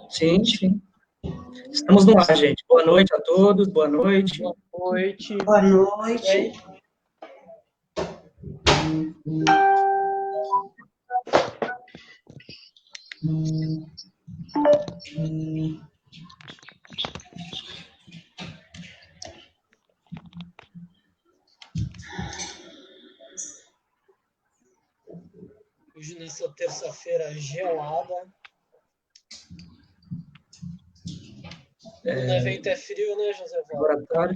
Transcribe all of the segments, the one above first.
Sim, sim. Estamos no ar, gente. Boa noite a todos, boa noite. Boa noite. Boa noite. Hoje, nessa terça-feira gelada. O evento é frio, né, José Valdo?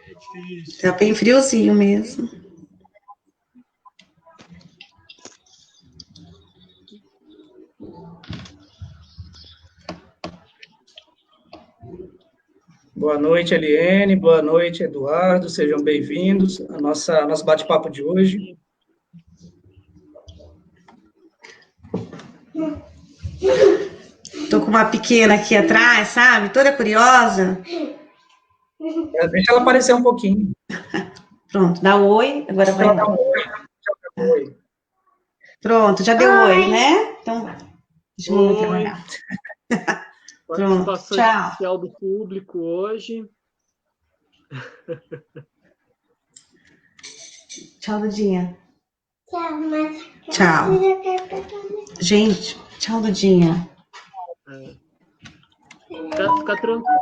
É difícil. Tá bem friozinho mesmo. Boa noite, Eliene. Boa noite, Eduardo. Sejam bem-vindos ao nosso bate-papo de hoje. Tô com uma pequena aqui atrás, sabe? Toda curiosa. Deixa ela aparecer um pouquinho. Pronto, dá um oi. Agora vai. Dá um oi. Pronto, já deu oi, né? Então, deixa eu trabalhar. Pronto, participação especial do público hoje. Tchau, Ludinha. Tchau. Gente, tchau, Ludinha.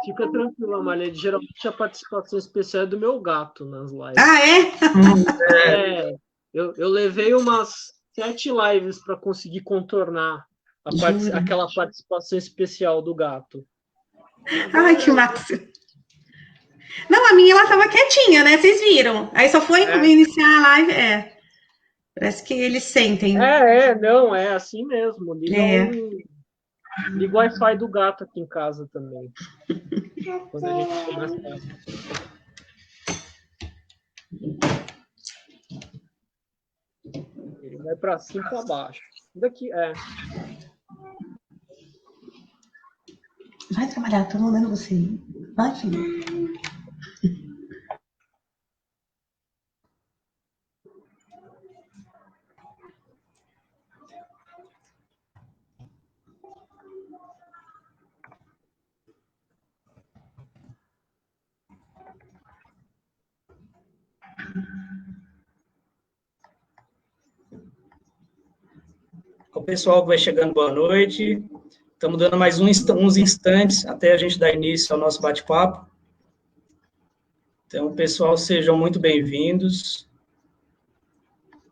Fica tranquila, Marlene. Geralmente a participação especial é do meu gato nas lives. Ah, é? Eu levei umas 7 lives para conseguir contornar aquela participação especial do gato. Ai, que máximo. Não, a minha, ela tava quietinha, né? Vocês viram. Aí só foi iniciar a live, Parece que eles sentem. Não, é assim mesmo. Liga o Wi-Fi do gato aqui em casa também. Quando a gente começa ele vai para cima e para baixo. Daqui, Vai trabalhar, tô mandando você ir. Vai, filho. O pessoal que vai chegando, boa noite. Estamos dando mais uns instantes até a gente dar início ao nosso bate-papo. Então, pessoal, sejam muito bem-vindos.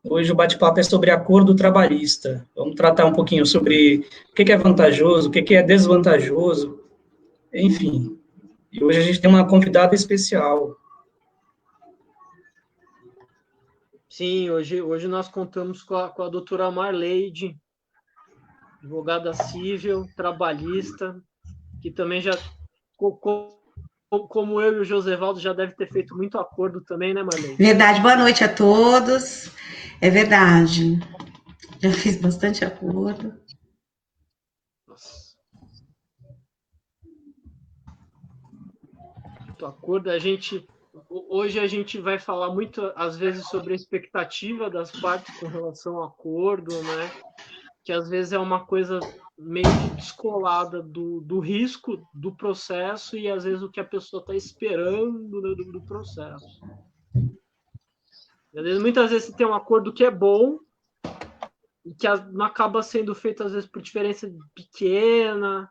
Hoje o bate-papo é sobre acordo trabalhista. Vamos tratar um pouquinho sobre o que é vantajoso, o que é desvantajoso, enfim. E hoje a gente tem uma convidada especial. Sim, hoje nós contamos com a doutora Marleide, advogada civil, trabalhista, que também já, como eu e o Josevaldo, já deve ter feito muito acordo também, né, Marleide? Verdade, boa noite a todos. É verdade. Já fiz bastante acordo. Nossa. Muito acordo. Hoje a gente vai falar muito, às vezes, sobre a expectativa das partes com relação ao acordo, né? Que às vezes é uma coisa meio descolada do risco do processo e às vezes o que a pessoa está esperando do processo. Muitas vezes você tem um acordo que é bom e que não acaba sendo feito às vezes por diferença pequena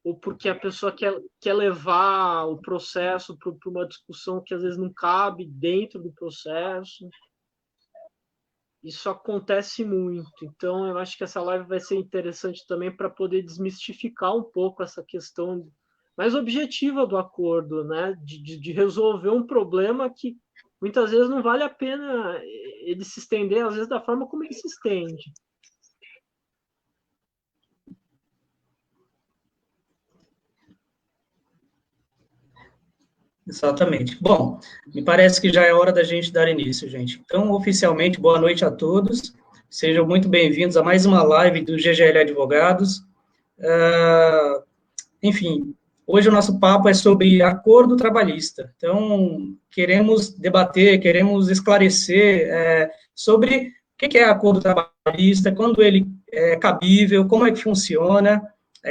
ou porque a pessoa quer levar o processo para uma discussão que às vezes não cabe dentro do processo. Isso acontece muito. Então, eu acho que essa live vai ser interessante também para poder desmistificar um pouco essa questão mais objetiva do acordo, né? De resolver um problema que muitas vezes não vale a pena ele se estender, às vezes, da forma como ele se estende. Exatamente. Bom, me parece que já é hora da gente dar início, gente. Então, oficialmente, boa noite a todos. Sejam muito bem-vindos a mais uma live do GGL Advogados. Enfim, hoje o nosso papo é sobre acordo trabalhista. Então, queremos debater, queremos esclarecer sobre que é acordo trabalhista, quando ele é cabível, como é que funciona,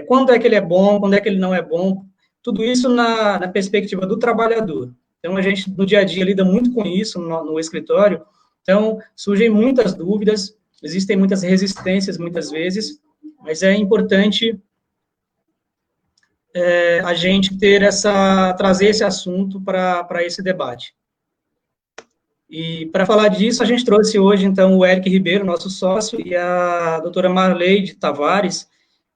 quando é que ele é bom, quando é que ele não é bom, tudo isso na perspectiva do trabalhador. Então, a gente, no dia a dia, lida muito com isso no escritório, então, surgem muitas dúvidas, existem muitas resistências, muitas vezes, mas é importante a gente trazer esse assunto para esse debate. E, para falar disso, a gente trouxe hoje, então, o Eric Ribeiro, nosso sócio, e a doutora Marleide Tavares,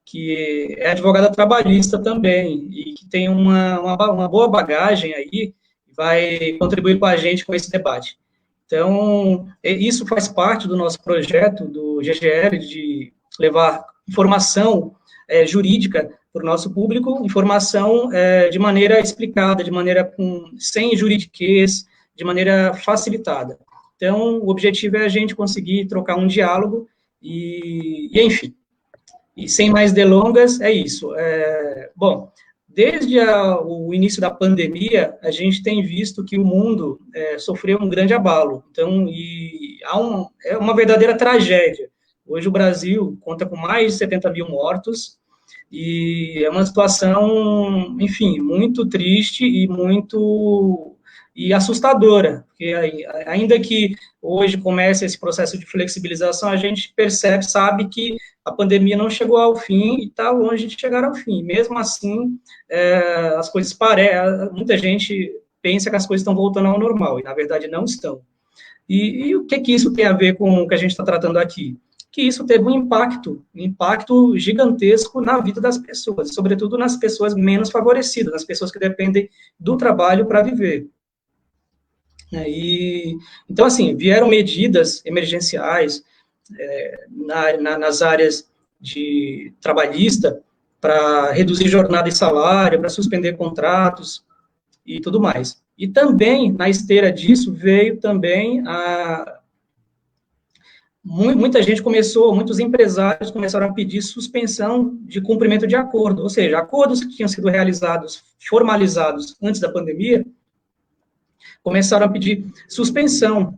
que é advogada trabalhista também, e que tem uma boa bagagem aí, vai contribuir com a gente com esse debate. Então, isso faz parte do nosso projeto, do GGL, de levar informação jurídica para o nosso público, informação de maneira explicada, de maneira sem juridiquês, de maneira facilitada. Então, o objetivo é a gente conseguir trocar um diálogo e enfim. E sem mais delongas, é isso. Bom, desde o início da pandemia, a gente tem visto que o mundo sofreu um grande abalo. Então, é uma verdadeira tragédia. Hoje o Brasil conta com mais de 70 mil mortos, e é uma situação, enfim, muito triste e assustadora, porque ainda que hoje comece esse processo de flexibilização, a gente sabe que a pandemia não chegou ao fim e está longe de chegar ao fim. Mesmo assim, as coisas muita gente pensa que as coisas estão voltando ao normal, e na verdade não estão. E o que isso tem a ver com o que a gente está tratando aqui? Que isso teve um impacto gigantesco na vida das pessoas, sobretudo nas pessoas menos favorecidas, nas pessoas que dependem do trabalho para viver. Então, assim, vieram medidas emergenciais nas áreas de trabalhista para reduzir jornada e salário, para suspender contratos e tudo mais. E também, na esteira disso, veio também muita gente muitos empresários começaram a pedir suspensão de cumprimento de acordo, ou seja, acordos que tinham sido formalizados antes da pandemia, começaram a pedir suspensão,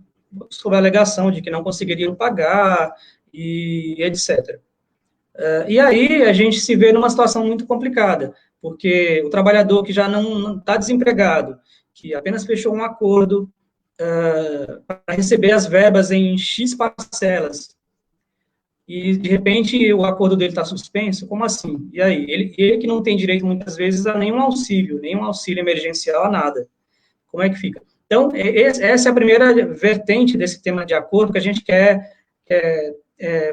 sob a alegação de que não conseguiriam pagar, e etc. E aí a gente se vê numa situação muito complicada, porque o trabalhador que já não está desempregado, que apenas fechou um acordo para receber as verbas em X parcelas, e de repente o acordo dele está suspenso, como assim? E aí? Ele que não tem direito muitas vezes a nenhum auxílio emergencial, a nada. Como é que fica? Então, essa é a primeira vertente desse tema de acordo que a gente quer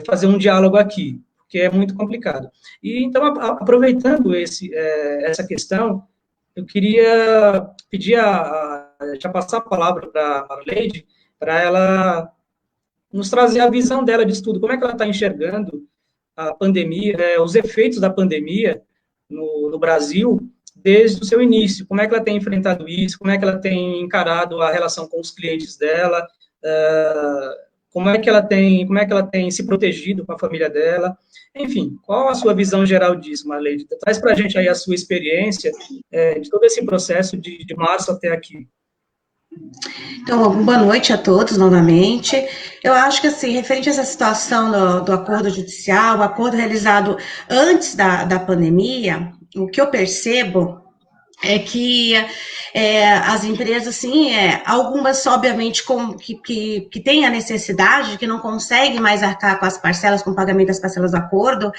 fazer um diálogo aqui, porque é muito complicado. E, então, aproveitando essa questão, eu queria pedir já passar a palavra para a Marleide, para ela nos trazer a visão dela de estudo, como é que ela está enxergando a pandemia, os efeitos da pandemia no Brasil, desde o seu início, como é que ela tem enfrentado isso, como é que ela tem encarado a relação com os clientes dela, como é que ela tem se protegido com a família dela, enfim, qual a sua visão geral disso, Marleide? Traz para a gente aí a sua experiência de todo esse processo de março até aqui. Então, boa noite a todos novamente. Eu acho que, assim, referente a essa situação do acordo judicial, o acordo realizado antes da pandemia, o que eu percebo é que as empresas, assim, algumas, obviamente, que têm a necessidade, que não conseguem mais arcar com as parcelas, com o pagamento das parcelas do acordo,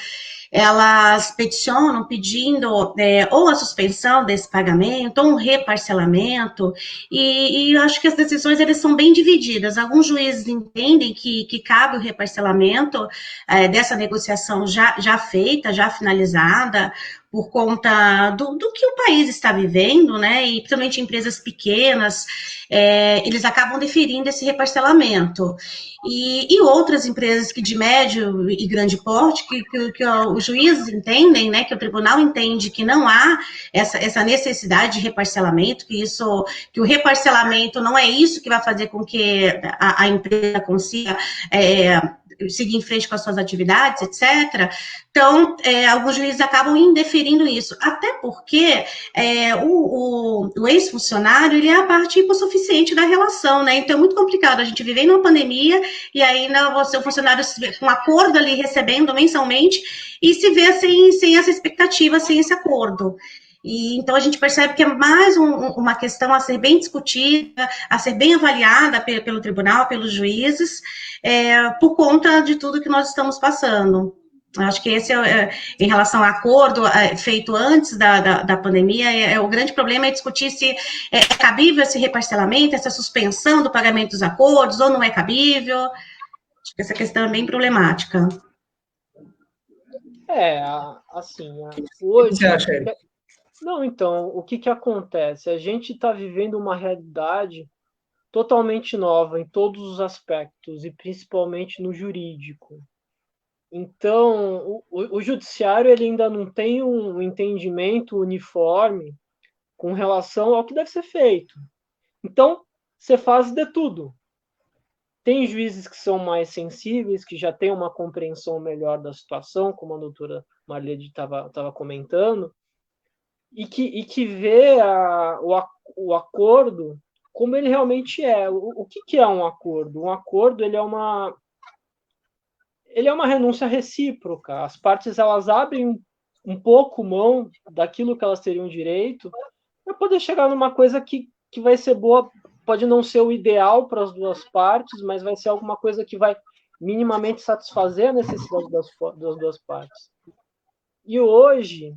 elas peticionam pedindo ou a suspensão desse pagamento, ou um reparcelamento, e eu acho que as decisões elas são bem divididas. Alguns juízes entendem que cabe o reparcelamento dessa negociação já feita, já finalizada, por conta do que o país está vivendo, né, e principalmente empresas pequenas, eles acabam deferindo esse reparcelamento. E outras empresas que de médio e grande porte, que os juízes entendem, né, que o tribunal entende que não há essa necessidade de reparcelamento, que o reparcelamento não é isso que vai fazer com que a empresa consiga seguir em frente com as suas atividades, etc. Então, alguns juízes acabam indeferindo isso, até porque o ex-funcionário, ele é a parte hipossuficiente da relação, né? Então, é muito complicado a gente viver numa pandemia e aí você, o funcionário com um acordo ali recebendo mensalmente e se vê sem essa expectativa, sem esse acordo. E, então, a gente percebe que é mais uma questão a ser bem discutida, a ser bem avaliada pelo tribunal, pelos juízes, por conta de tudo que nós estamos passando. Eu acho que esse, em relação ao acordo feito antes da pandemia, o grande problema é discutir se é cabível esse reparcelamento, essa suspensão do pagamento dos acordos, ou não é cabível. Acho que essa questão é bem problemática. Assim, hoje... O que você acha, Érico? Não, então, o que acontece? A gente está vivendo uma realidade totalmente nova em todos os aspectos, e principalmente no jurídico. Então, o judiciário ele ainda não tem um entendimento uniforme com relação ao que deve ser feito. Então, você faz de tudo. Tem juízes que são mais sensíveis, que já têm uma compreensão melhor da situação, como a doutora Marlede estava comentando, e que vê o acordo como ele realmente é. O que é um acordo? Um acordo ele é uma renúncia recíproca. As partes elas abrem um pouco mão daquilo que elas teriam direito para poder chegar numa coisa que vai ser boa. Pode não ser o ideal para as duas partes, mas vai ser alguma coisa que vai minimamente satisfazer a necessidade das duas partes. E hoje,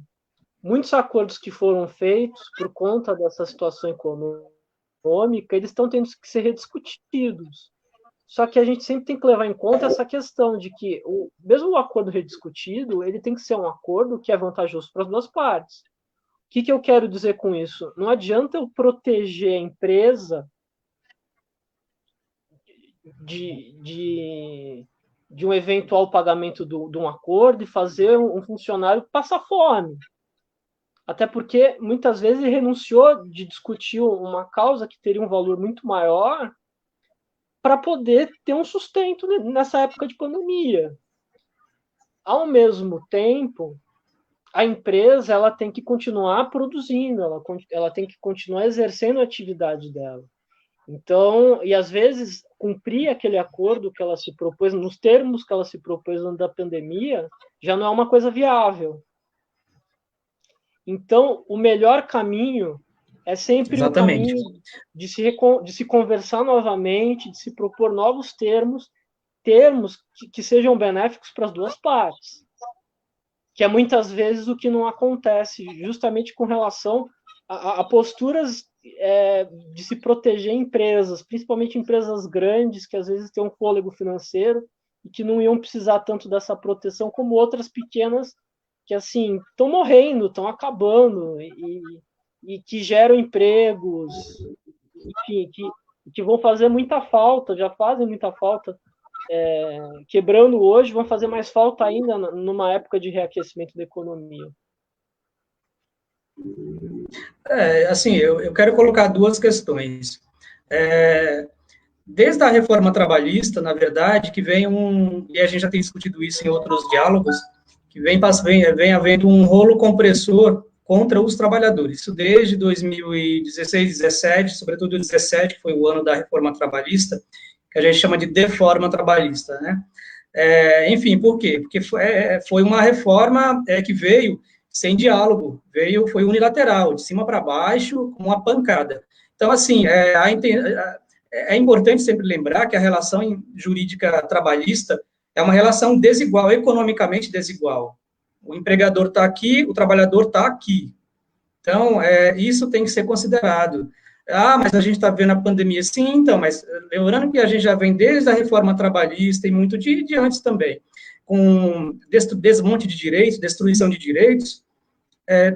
muitos acordos que foram feitos por conta dessa situação econômica, eles estão tendo que ser rediscutidos. Só que a gente sempre tem que levar em conta essa questão de que, mesmo o acordo rediscutido, ele tem que ser um acordo que é vantajoso para as duas partes. O que eu quero dizer com isso? Não adianta eu proteger a empresa de um eventual pagamento de um acordo e fazer um funcionário passar fome. Até porque, muitas vezes, ele renunciou de discutir uma causa que teria um valor muito maior para poder ter um sustento nessa época de pandemia. Ao mesmo tempo, a empresa ela tem que continuar produzindo, ela tem que continuar exercendo a atividade dela. Então, e às vezes, cumprir aquele acordo que ela se propôs, nos termos que ela se propôs antes da pandemia, já não é uma coisa viável. Então, o melhor caminho é sempre o caminho de se conversar novamente, de se propor novos termos que sejam benéficos para as duas partes. Que é muitas vezes o que não acontece, justamente com relação a posturas de se proteger empresas, principalmente empresas grandes, que às vezes têm um fôlego financeiro e que não iam precisar tanto dessa proteção como outras pequenas que, assim, estão morrendo, estão acabando e que geram empregos, enfim, que vão fazer muita falta, já fazem muita falta, quebrando hoje, vão fazer mais falta ainda numa época de reaquecimento da economia. Assim, eu quero colocar duas questões. Desde a reforma trabalhista, na verdade, que vem e a gente já tem discutido isso em outros diálogos, que vem havendo um rolo compressor contra os trabalhadores. Isso desde 2016, 17, sobretudo 2017, que foi o ano da reforma trabalhista, que a gente chama de deforma trabalhista, né? Enfim, por quê? Porque foi uma reforma que veio sem diálogo, foi unilateral, de cima para baixo, com uma pancada. Então, assim, é importante sempre lembrar que a relação jurídica trabalhista é uma relação desigual, economicamente desigual. O empregador está aqui, o trabalhador está aqui. Então, isso tem que ser considerado. Mas a gente está vendo a pandemia. Sim, então, mas lembrando que a gente já vem desde a reforma trabalhista e muito de antes também, com desmonte de direitos, destruição de direitos,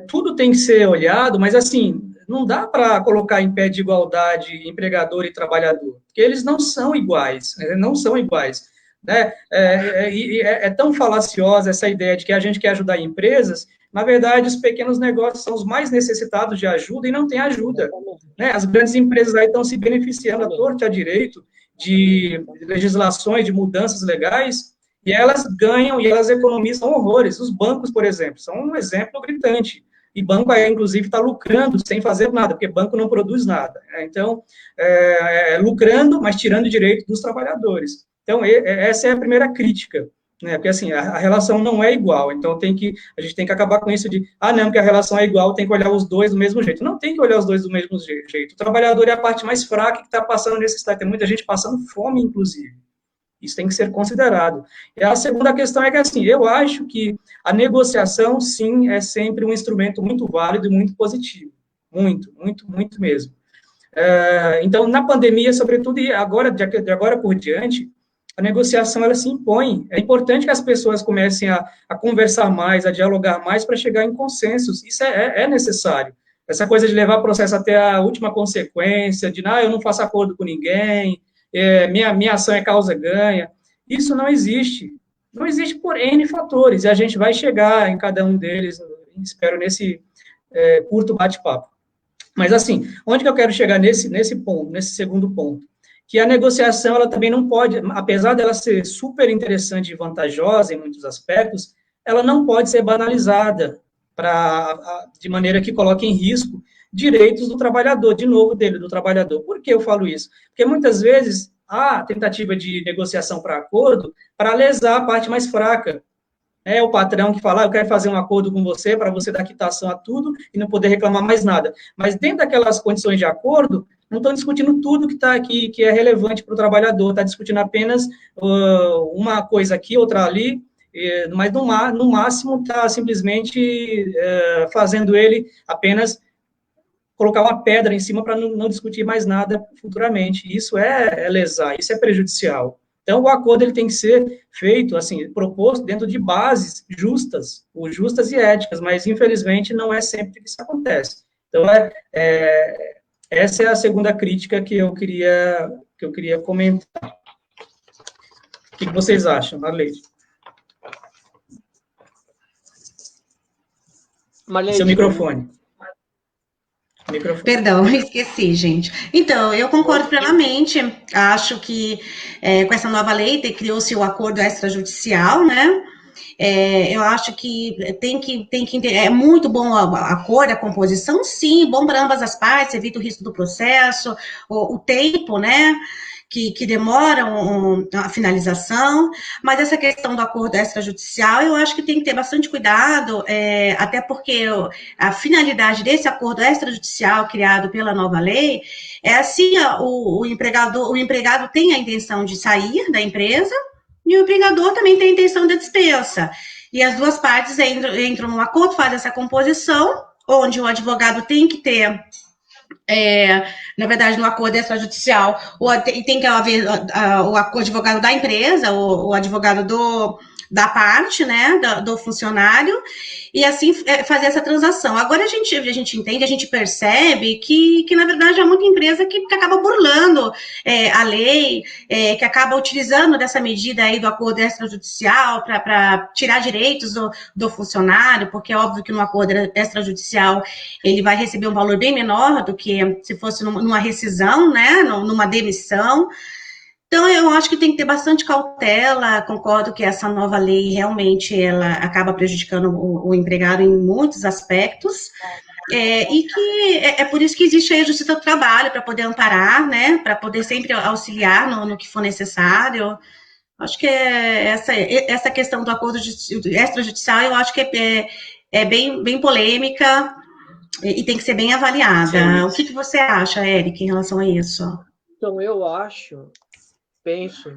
tudo tem que ser olhado, mas, assim, não dá para colocar em pé de igualdade empregador e trabalhador, porque eles não são iguais, né? É tão falaciosa essa ideia de que a gente quer ajudar empresas. Na verdade, os pequenos negócios são os mais necessitados de ajuda e não tem ajuda, né? As grandes empresas aí estão se beneficiando à torta e à direito de legislações, de mudanças legais, e elas ganham e elas economizam horrores. Os bancos, por exemplo, são um exemplo gritante. E banco aí, inclusive, está lucrando sem fazer nada, porque banco não produz nada. Então, lucrando, mas tirando direito dos trabalhadores. Então, essa é a primeira crítica, né? Porque, assim, a relação não é igual. Então, a gente tem que acabar com isso de, não, que a relação é igual, tem que olhar os dois do mesmo jeito. Não tem que olhar os dois do mesmo jeito. O trabalhador é a parte mais fraca que está passando necessidade. Tem muita gente passando fome, inclusive. Isso tem que ser considerado. E a segunda questão é que, assim, eu acho que a negociação, sim, é sempre um instrumento muito válido e muito positivo. Muito, muito, muito mesmo. Então, na pandemia, sobretudo, e agora, de agora por diante, a negociação, ela se impõe. É importante que as pessoas comecem a conversar mais, a dialogar mais para chegar em consensos. Isso é necessário. Essa coisa de levar o processo até a última consequência, de, eu não faço acordo com ninguém, minha ação é causa-ganha. Isso não existe. Não existe por N fatores, e a gente vai chegar em cada um deles, espero, nesse curto bate-papo. Mas, assim, onde que eu quero chegar nesse ponto, nesse segundo ponto? Que a negociação, ela também não pode, apesar dela ser super interessante e vantajosa em muitos aspectos, ela não pode ser banalizada de maneira que coloque em risco direitos do trabalhador, de novo do trabalhador. Por que eu falo isso? Porque muitas vezes há tentativa de negociação para acordo para lesar a parte mais fraca. É o patrão que fala, eu quero fazer um acordo com você para você dar quitação a tudo e não poder reclamar mais nada. Mas dentro daquelas condições de acordo, não estão discutindo tudo que está aqui, que é relevante para o trabalhador, está discutindo apenas uma coisa aqui, outra ali, mas no máximo está simplesmente fazendo ele apenas colocar uma pedra em cima para não discutir mais nada futuramente. Isso é lesar, isso é prejudicial. Então, o acordo ele tem que ser feito, assim, proposto dentro de bases justas, ou justas e éticas, mas, infelizmente, não é sempre que isso acontece. Então, essa é a segunda crítica que eu queria comentar. O que vocês acham, Marleide? Seu microfone. Perdão, esqueci, gente. Então, eu concordo plenamente. Acho que com essa nova lei criou-se o acordo extrajudicial, né? Eu acho que tem que entender. É muito bom a cor, a composição, sim, bom para ambas as partes, evita o risco do processo, o tempo, né? Que demoram a finalização, mas essa questão do acordo extrajudicial, eu acho que tem que ter bastante cuidado, até porque a finalidade desse acordo extrajudicial criado pela nova lei é assim, o empregado tem a intenção de sair da empresa e o empregador também tem a intenção da dispensa. E as duas partes entram num acordo, fazem essa composição, onde o advogado tem que ter na verdade, no acordo extrajudicial, tem que haver o advogado da empresa, o advogado da parte, né, do funcionário, e assim fazer essa transação. Agora a gente entende, a gente percebe que na verdade há muita empresa que acaba burlando a lei, que acaba utilizando dessa medida aí do acordo extrajudicial para tirar direitos do funcionário, porque é óbvio que no acordo extrajudicial ele vai receber um valor bem menor do que se fosse numa rescisão, né, numa demissão. Então, eu acho que tem que ter bastante cautela, concordo que essa nova lei realmente ela acaba prejudicando o empregado em muitos aspectos, e que é por isso que existe aí a Justiça do Trabalho, para poder amparar, né, para poder sempre auxiliar no que for necessário. Acho que essa questão do acordo extrajudicial, eu acho que é bem polêmica e tem que ser bem avaliada. Sim. O que você acha, Eric, em relação a isso? Então, eu penso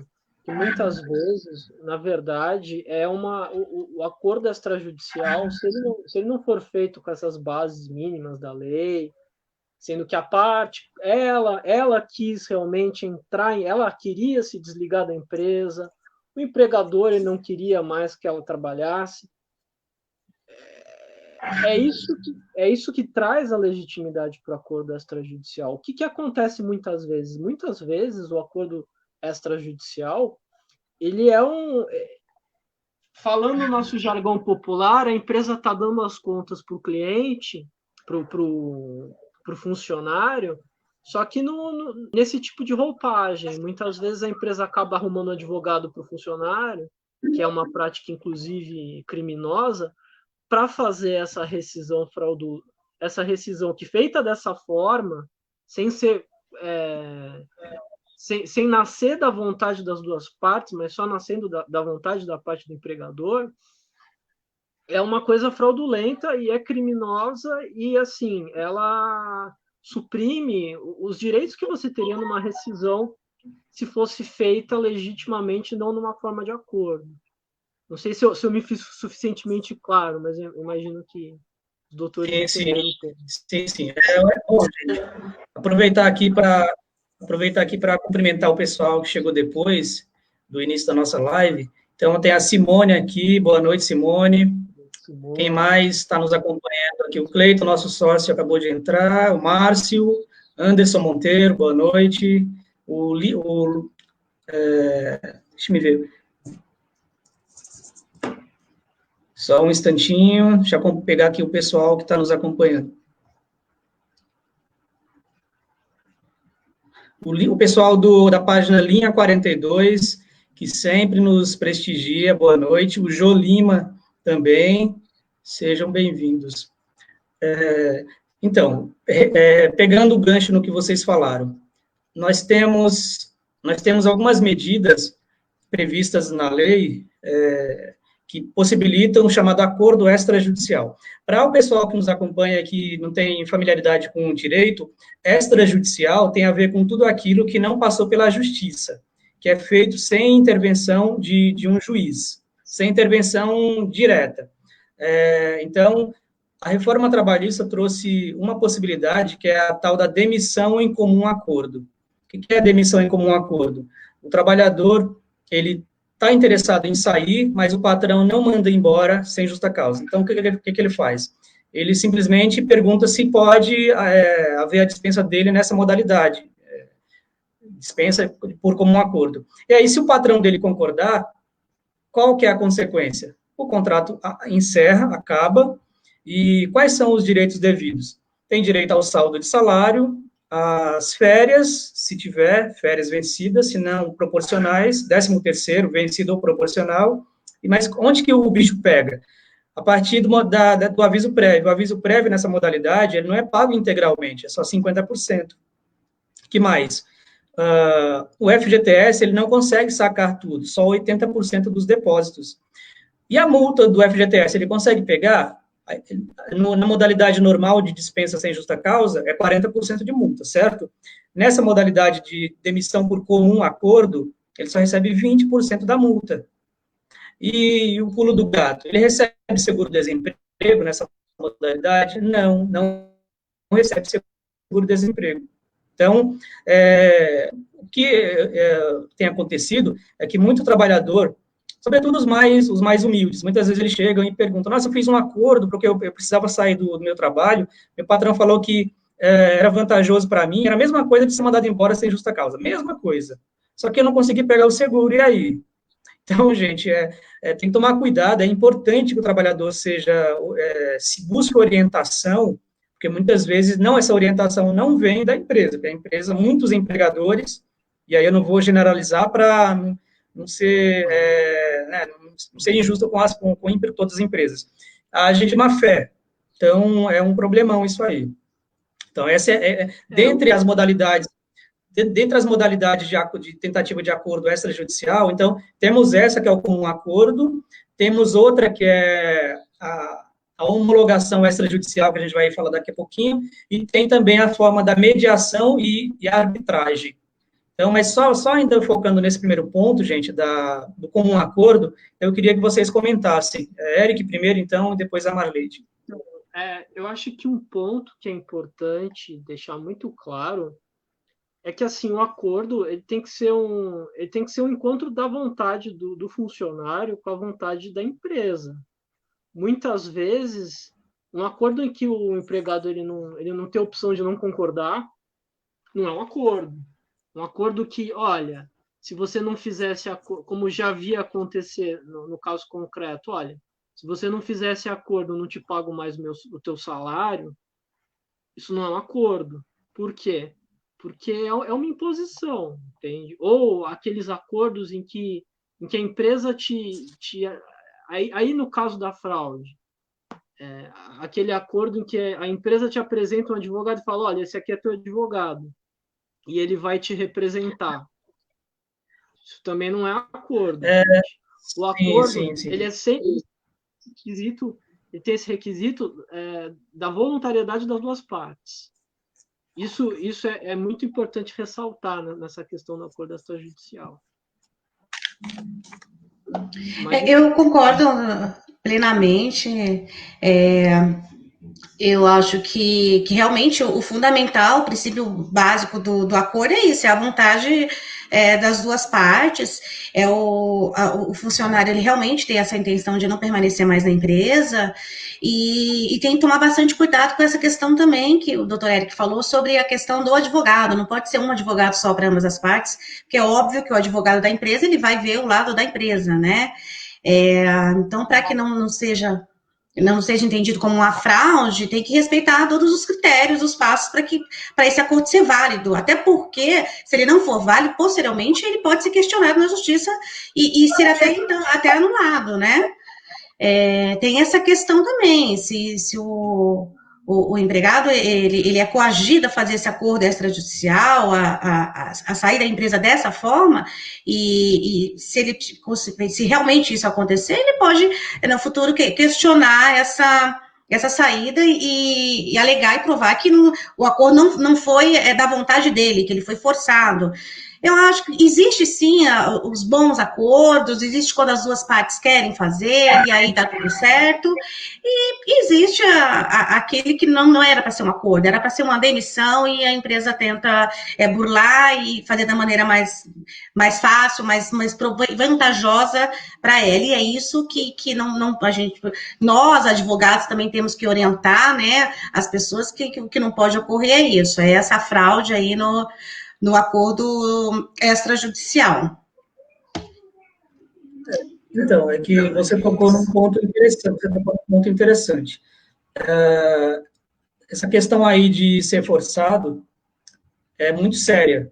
que muitas vezes, na verdade, o acordo extrajudicial, se ele não for feito com essas bases mínimas da lei, sendo que a parte, ela quis realmente entrar, ela queria se desligar da empresa, o empregador ele não queria mais que ela trabalhasse. É isso que traz a legitimidade para o acordo extrajudicial. O que acontece muitas vezes? Muitas vezes o acordo extrajudicial, ele falando no nosso jargão popular, a empresa está dando as contas para o cliente, para o funcionário, Só que nesse tipo de roupagem, muitas vezes a empresa acaba arrumando um advogado para o funcionário, que é uma prática, inclusive, criminosa, para fazer essa rescisão essa rescisão que feita dessa forma, sem ser sem nascer da vontade das duas partes, mas só nascendo da vontade da parte do empregador, é uma coisa fraudulenta e é criminosa e, assim, ela suprime os direitos que você teria numa rescisão se fosse feita legitimamente, não numa forma de acordo. Não sei se eu me fiz suficientemente claro, mas eu imagino que os doutores Sim, entenderam o tema. sim. Bom, gente, aproveitar aqui para cumprimentar o pessoal que chegou depois do início da nossa live. Então, tem a Simone aqui. Boa noite, Simone. Quem mais está nos acompanhando aqui? O Cleiton, nosso sócio, acabou de entrar. O Márcio, Anderson Monteiro, boa noite. Deixa eu ver. Só um instantinho, deixa eu pegar aqui o pessoal que está nos acompanhando. O pessoal da página Linha 42, que sempre nos prestigia, boa noite. O Jô Lima também, sejam bem-vindos. Então, pegando o gancho no que vocês falaram, nós temos algumas medidas previstas na lei que possibilitam o chamado acordo extrajudicial. Para o pessoal que nos acompanha que não tem familiaridade com o direito, extrajudicial tem a ver com tudo aquilo que não passou pela justiça, que é feito sem intervenção de um juiz, sem intervenção direta. Então, a reforma trabalhista trouxe uma possibilidade, que é a tal da demissão em comum acordo. O que é a demissão em comum acordo? O trabalhador, ele está interessado em sair, mas o patrão não manda embora sem justa causa. Então, o que ele faz? Ele simplesmente pergunta se pode haver a dispensa dele nessa modalidade, dispensa por comum acordo. E aí, se o patrão dele concordar, qual que é a consequência? O contrato encerra, acaba, e quais são os direitos devidos? Tem direito ao saldo de salário, as férias, se tiver férias vencidas, se não proporcionais, 13º vencido ou proporcional, mas onde que o bicho pega? A partir do aviso prévio. O aviso prévio nessa modalidade, ele não é pago integralmente, é só 50%. Que mais? O FGTS, ele não consegue sacar tudo, só 80% dos depósitos. E a multa do FGTS, ele consegue pegar? Na modalidade normal de dispensa sem justa causa, é 40% de multa, certo? Nessa modalidade de demissão por comum acordo, ele só recebe 20% da multa. E o pulo do gato, ele recebe seguro-desemprego nessa modalidade? Não recebe seguro-desemprego. Então, o que tem acontecido é que muito trabalhador, sobretudo os mais humildes, muitas vezes eles chegam e perguntam, nossa, eu fiz um acordo porque eu precisava sair do meu trabalho, meu patrão falou que era vantajoso para mim, era a mesma coisa de ser mandado embora sem justa causa, mesma coisa, só que eu não consegui pegar o seguro, e aí? Então, gente, tem que tomar cuidado, é importante que o trabalhador se busque orientação, porque muitas vezes essa orientação não vem da empresa, porque a empresa, muitos empregadores, e aí eu não vou generalizar para não ser, não ser injusto com todas as empresas, agem de má fé. Então, é um problemão isso aí. Então, essa dentre as modalidades de tentativa de acordo extrajudicial, então, temos essa que é o comum acordo, temos outra que é a homologação extrajudicial, que a gente vai falar daqui a pouquinho, e tem também a forma da mediação e arbitragem. Então, mas só ainda focando nesse primeiro ponto, gente, do comum acordo, eu queria que vocês comentassem. Eric primeiro, então, e depois a Marleide. Eu acho que um ponto que é importante deixar muito claro é que, assim, o acordo ele tem que ser um encontro da vontade do funcionário com a vontade da empresa. Muitas vezes, um acordo em que o empregado ele não tem opção de não concordar, não é um acordo. Um acordo que, olha, se você não fizesse acordo, como já havia acontecer no caso concreto, olha, se você não fizesse acordo, eu não te pago mais o teu salário, isso não é um acordo. Por quê? porque é uma imposição, entende? Ou aqueles acordos em que a empresa aí no caso da fraude, aquele acordo em que a empresa te apresenta um advogado e fala, olha, esse aqui é teu advogado, e ele vai te representar. Isso também não é acordo. O acordo, sim. ele é sempre requisito, ele tem esse requisito da voluntariedade das duas partes. Isso é muito importante ressaltar, né, nessa questão do acordo extrajudicial. Eu concordo plenamente. Eu acho que realmente o fundamental, o princípio básico do acordo é isso, é a vontade das duas partes, o funcionário ele realmente tem essa intenção de não permanecer mais na empresa, e tem que tomar bastante cuidado com essa questão também, que o doutor Eric falou, sobre a questão do advogado, não pode ser um advogado só para ambas as partes, porque é óbvio que o advogado da empresa, ele vai ver o lado da empresa, né? Então, para que não seja entendido como uma fraude, tem que respeitar todos os critérios, os passos para esse acordo ser válido. Até porque, se ele não for válido, posteriormente ele pode ser questionado na justiça e ser até anulado, né? Tem essa questão também, se o empregado ele é coagido a fazer esse acordo extrajudicial, a sair da empresa dessa forma, e se realmente isso acontecer, ele pode, no futuro, questionar essa saída e alegar e provar que o acordo não foi da vontade dele, que ele foi forçado. Eu acho que existe sim os bons acordos, existe quando as duas partes querem fazer, e aí dá tudo certo, e existe aquele que não era para ser um acordo, era para ser uma demissão, e a empresa tenta burlar e fazer da maneira mais fácil, mais vantajosa para ela, e é isso que nós, advogados, também temos que orientar, né, as pessoas que não pode ocorrer é isso, é essa fraude aí no acordo extrajudicial. Então, é que você tocou num ponto interessante. Essa questão aí de ser forçado é muito séria.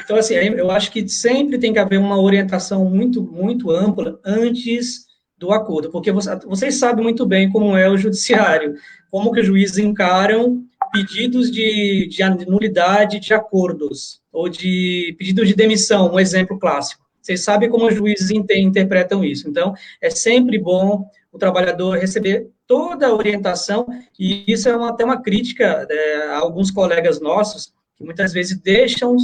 Então, assim, eu acho que sempre tem que haver uma orientação muito, muito ampla antes do acordo, porque vocês sabem muito bem como é o judiciário, como que os juízes encaram pedidos de nulidade de acordos, ou de pedidos de demissão, um exemplo clássico. Vocês sabem como os juízes interpretam isso. Então, é sempre bom o trabalhador receber toda a orientação, e isso é até uma crítica a alguns colegas nossos, que muitas vezes deixam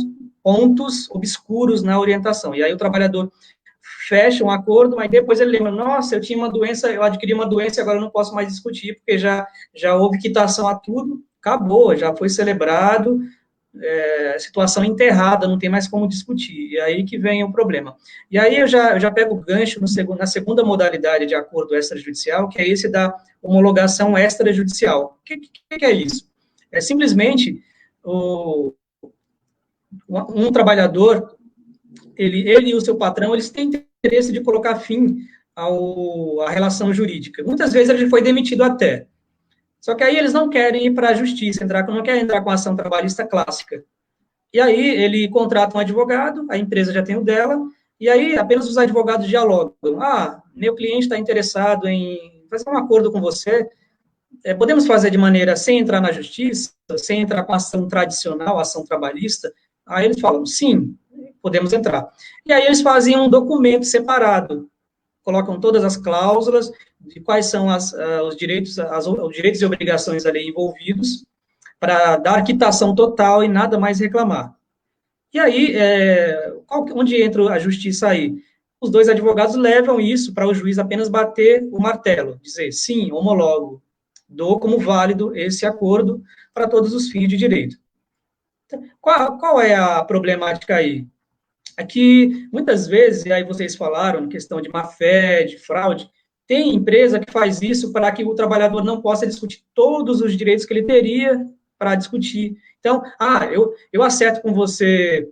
pontos obscuros na orientação. E aí o trabalhador fecha um acordo, mas depois ele lembra, nossa, eu adquiri uma doença, agora eu não posso mais discutir, porque já houve quitação a tudo, acabou, já foi celebrado, situação enterrada, não tem mais como discutir, e aí que vem o problema. E aí eu já pego o gancho na segunda modalidade de acordo extrajudicial, que é esse da homologação extrajudicial. O que é isso? É simplesmente um trabalhador, ele e o seu patrão, eles têm interesse de colocar fim à relação jurídica. Muitas vezes ele foi demitido até. Só que aí eles não querem ir para a justiça, não querem entrar com a ação trabalhista clássica. E aí ele contrata um advogado, a empresa já tem o dela, e aí apenas os advogados dialogam. Meu cliente está interessado em fazer um acordo com você, podemos fazer de maneira sem entrar na justiça, sem entrar com a ação tradicional, a ação trabalhista? Aí eles falam, sim, podemos entrar. E aí eles fazem um documento separado, colocam todas as cláusulas, de quais são os direitos e obrigações ali envolvidos, para dar quitação total e nada mais reclamar. E aí, onde entra a justiça aí? Os dois advogados levam isso para o juiz apenas bater o martelo, dizer, sim, homologo, dou como válido esse acordo para todos os fins de direito. Qual é a problemática aí? É que, muitas vezes, e aí vocês falaram, questão de má-fé, de fraude, tem empresa que faz isso para que o trabalhador não possa discutir todos os direitos que ele teria para discutir. Então, eu acerto com você,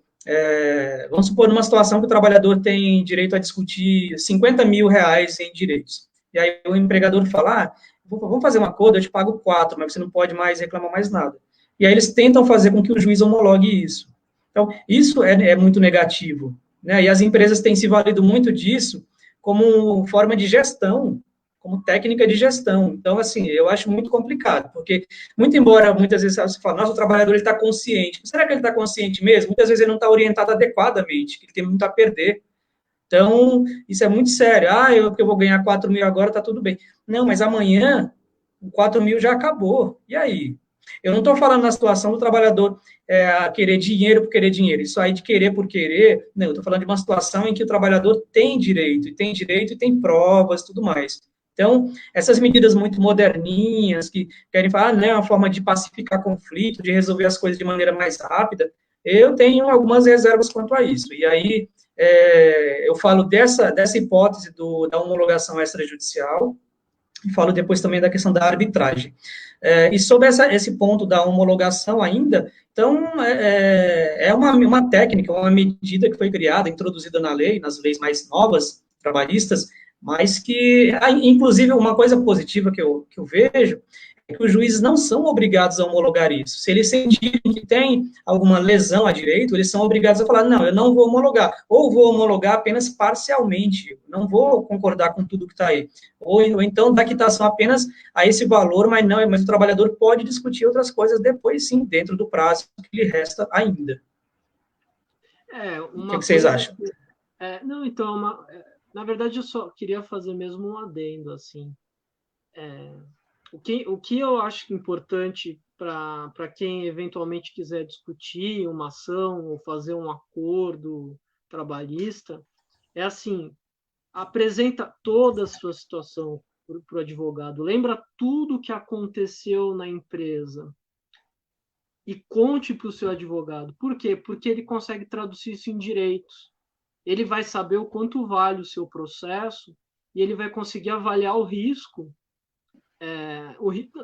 vamos supor, numa situação que o trabalhador tem direito a discutir 50 mil reais em direitos. E aí o empregador fala, vamos fazer um acordo, eu te pago 4, mas você não pode mais reclamar mais nada. e aí eles tentam fazer com que o juiz homologue isso. Então, isso é muito negativo, né? E as empresas têm se valido muito disso como forma de gestão, como técnica de gestão. Então, assim, eu acho muito complicado, porque, muito embora muitas vezes você fala, nossa, o trabalhador está consciente. Será que ele está consciente mesmo? Muitas vezes ele não está orientado adequadamente, que ele tem muito a perder. Então, isso é muito sério. Eu vou ganhar 4 mil agora, está tudo bem. Não, mas amanhã, o 4 mil já acabou. E aí? Eu não estou falando na situação do trabalhador querer dinheiro por querer dinheiro. Isso aí de querer por querer, não. Eu estou falando de uma situação em que o trabalhador tem direito e tem provas e tudo mais. Então, essas medidas muito moderninhas, que querem falar, não, é uma forma de pacificar conflito, de resolver as coisas de maneira mais rápida, eu tenho algumas reservas quanto a isso. E aí, eu falo dessa hipótese da homologação extrajudicial, e falo depois também da questão da arbitragem. E sobre esse ponto da homologação ainda, então, é uma técnica, uma medida que foi criada, introduzida na lei, nas leis mais novas, trabalhistas, mas que, inclusive, uma coisa positiva que eu vejo é que os juízes não são obrigados a homologar isso. Se eles sentirem que tem alguma lesão a direito, eles são obrigados a falar, não, eu não vou homologar, ou vou homologar apenas parcialmente, não vou concordar com tudo que está aí. Ou então dar quitação apenas a esse valor, mas o trabalhador pode discutir outras coisas depois, sim, dentro do prazo que lhe resta ainda. O que vocês acham? Não, então, na verdade, eu só queria fazer mesmo um adendo, assim. O que eu acho importante para quem eventualmente quiser discutir uma ação ou fazer um acordo trabalhista é assim, apresenta toda a sua situação para o advogado, lembra tudo o que aconteceu na empresa e conte para o seu advogado. Por quê? Porque ele consegue traduzir isso em direitos. Ele vai saber o quanto vale o seu processo e ele vai conseguir avaliar o risco,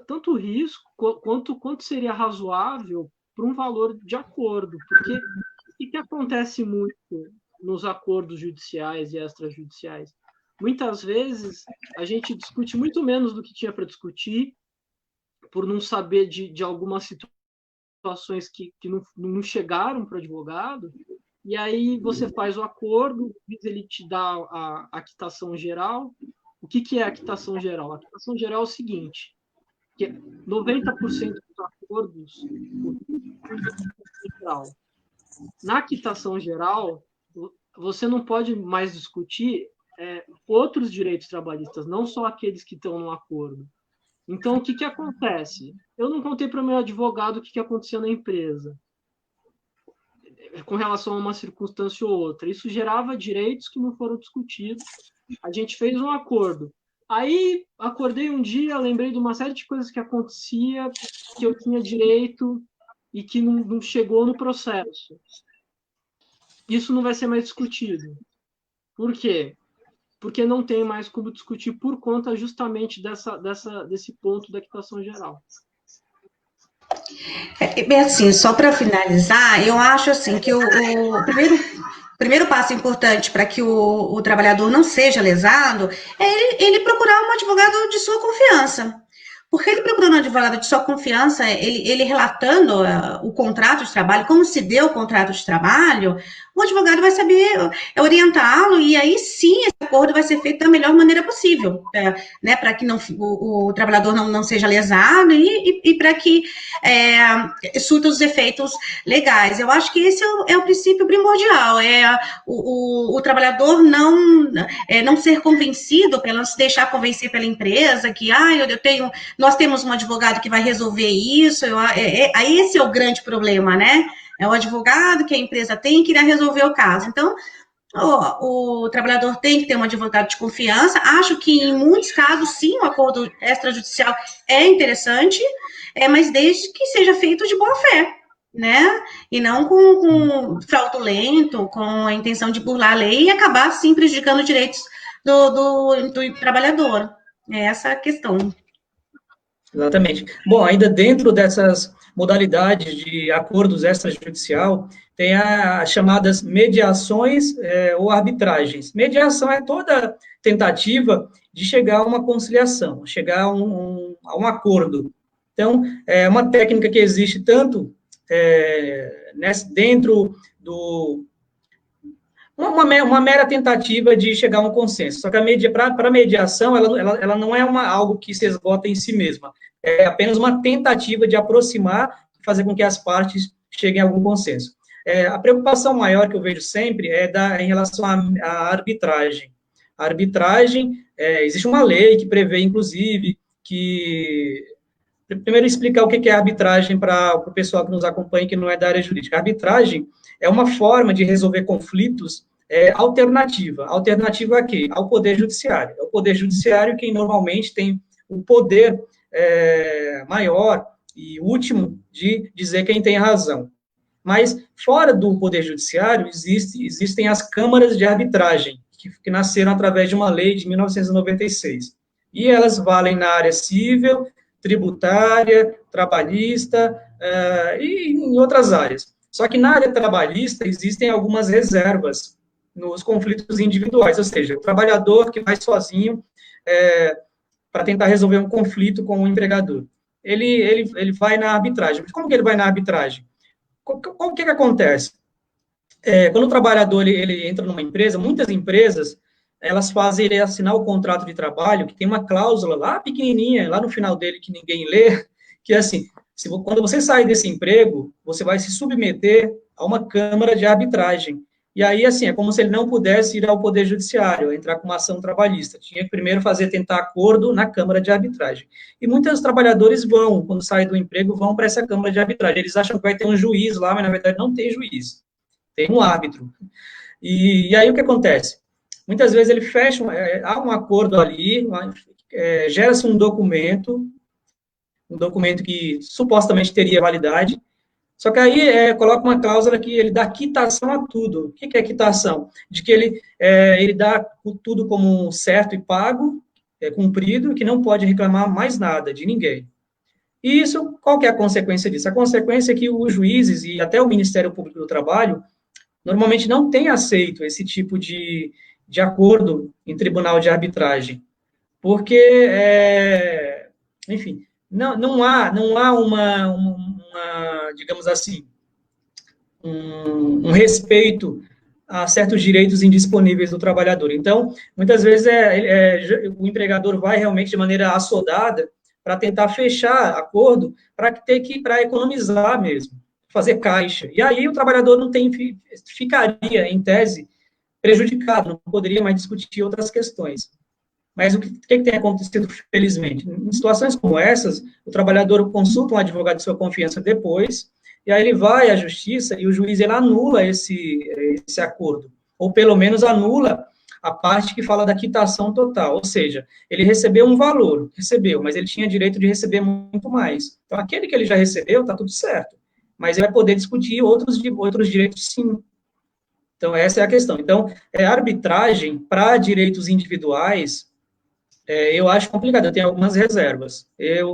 tanto o risco quanto seria razoável para um valor de acordo. Porque o que acontece muito nos acordos judiciais e extrajudiciais? Muitas vezes a gente discute muito menos do que tinha para discutir, por não saber de algumas situações que não chegaram para o advogado, e aí você faz o acordo, ele te dá a quitação geral. O que é a quitação geral? A quitação geral é o seguinte, que 90% dos acordos, na quitação geral, você não pode mais discutir outros direitos trabalhistas, não só aqueles que estão no acordo. Então, o que acontece? Eu não contei para o meu advogado o que acontecia na empresa com relação a uma circunstância ou outra. Isso gerava direitos que não foram discutidos. A gente fez um acordo. Aí, acordei um dia, lembrei de uma série de coisas que acontecia, que eu tinha direito e que não chegou no processo. Isso não vai ser mais discutido. Por quê? Porque não tem mais como discutir por conta justamente desse ponto da quitação geral. Assim, só para finalizar, eu acho assim que o primeiro passo importante para que o trabalhador não seja lesado é ele procurar um advogado de sua confiança. Porque ele procurando um advogado de sua confiança, ele relatando o contrato de trabalho, como se deu o contrato de trabalho, o advogado vai saber orientá-lo, e aí sim esse acordo vai ser feito da melhor maneira possível, né, para que o trabalhador não seja lesado e para que surta os efeitos legais. Eu acho que esse é o princípio primordial, o trabalhador não ser convencido, não se deixar convencer pela empresa, que nós temos um advogado que vai resolver isso, aí esse é o grande problema, né? É o advogado que a empresa tem que irá resolver o caso. Então, o trabalhador tem que ter um advogado de confiança. Acho que, em muitos casos, sim, o acordo extrajudicial é interessante, mas desde que seja feito de boa fé, né? E não com fraudulento, com a intenção de burlar a lei e acabar, sim, prejudicando os direitos do trabalhador. É essa a questão. Exatamente. Bom, ainda dentro dessas modalidades de acordos extrajudicial, tem as chamadas mediações ou arbitragens. Mediação é toda tentativa de chegar a uma conciliação, chegar a um acordo. Então, é uma técnica que existe tanto dentro do... Uma mera tentativa de chegar a um consenso. Só que para a mediação, ela não é algo que se esgota em si mesma. É apenas uma tentativa de aproximar, fazer com que as partes cheguem a algum consenso. A preocupação maior que eu vejo sempre em relação à arbitragem. A arbitragem, existe uma lei que prevê, inclusive, que... Primeiro, explicar o que é arbitragem para o pessoal que nos acompanha, que não é da área jurídica. A arbitragem é uma forma de resolver conflitos alternativa. Alternativa a quê? Ao Poder Judiciário. É o Poder Judiciário quem normalmente tem o poder maior e último de dizer quem tem razão. Mas, fora do Poder Judiciário, existem as câmaras de arbitragem, que nasceram através de uma lei de 1996. E elas valem na área civil, tributária, trabalhista e em outras áreas. Só que na área trabalhista existem algumas reservas nos conflitos individuais, ou seja, o trabalhador que vai sozinho para tentar resolver um conflito com o empregador. Ele vai na arbitragem. Mas como que ele vai na arbitragem? O que acontece? Quando o trabalhador ele entra numa empresa, muitas empresas elas fazem ele assinar o contrato de trabalho, que tem uma cláusula lá pequenininha, lá no final dele, que ninguém lê, que é assim, quando você sair desse emprego, você vai se submeter a uma câmara de arbitragem. E aí, assim, é como se ele não pudesse ir ao Poder Judiciário, entrar com uma ação trabalhista. Tinha que primeiro tentar acordo na câmara de arbitragem. E muitos trabalhadores quando saem do emprego, vão para essa câmara de arbitragem. Eles acham que vai ter um juiz lá, mas na verdade não tem juiz. Tem um árbitro. E aí o que acontece? Muitas vezes ele fecha, há um acordo ali, gera-se um documento que supostamente teria validade, só que aí coloca uma cláusula que ele dá quitação a tudo. O que é quitação? De que ele dá tudo como certo e pago, cumprido, que não pode reclamar mais nada de ninguém. E isso, qual que é a consequência disso? A consequência é que os juízes e até o Ministério Público do Trabalho normalmente não têm aceito esse tipo de acordo em tribunal de arbitragem, porque, enfim, não há uma, digamos assim, um respeito a certos direitos indisponíveis do trabalhador. Então, muitas vezes o empregador vai realmente de maneira assodada para tentar fechar acordo para economizar mesmo, fazer caixa. E aí o trabalhador ficaria, em tese, prejudicado, não poderia mais discutir outras questões. Mas o que tem acontecido, felizmente? Em situações como essas, o trabalhador consulta um advogado de sua confiança depois, e aí ele vai à justiça e o juiz ele anula esse acordo, ou pelo menos anula a parte que fala da quitação total, ou seja, ele recebeu um valor, mas ele tinha direito de receber muito mais. Então, aquele que ele já recebeu, está tudo certo, mas ele vai poder discutir outros direitos, sim. Então, essa é a questão. Então, arbitragem para direitos individuais, eu acho complicado, eu tenho algumas reservas.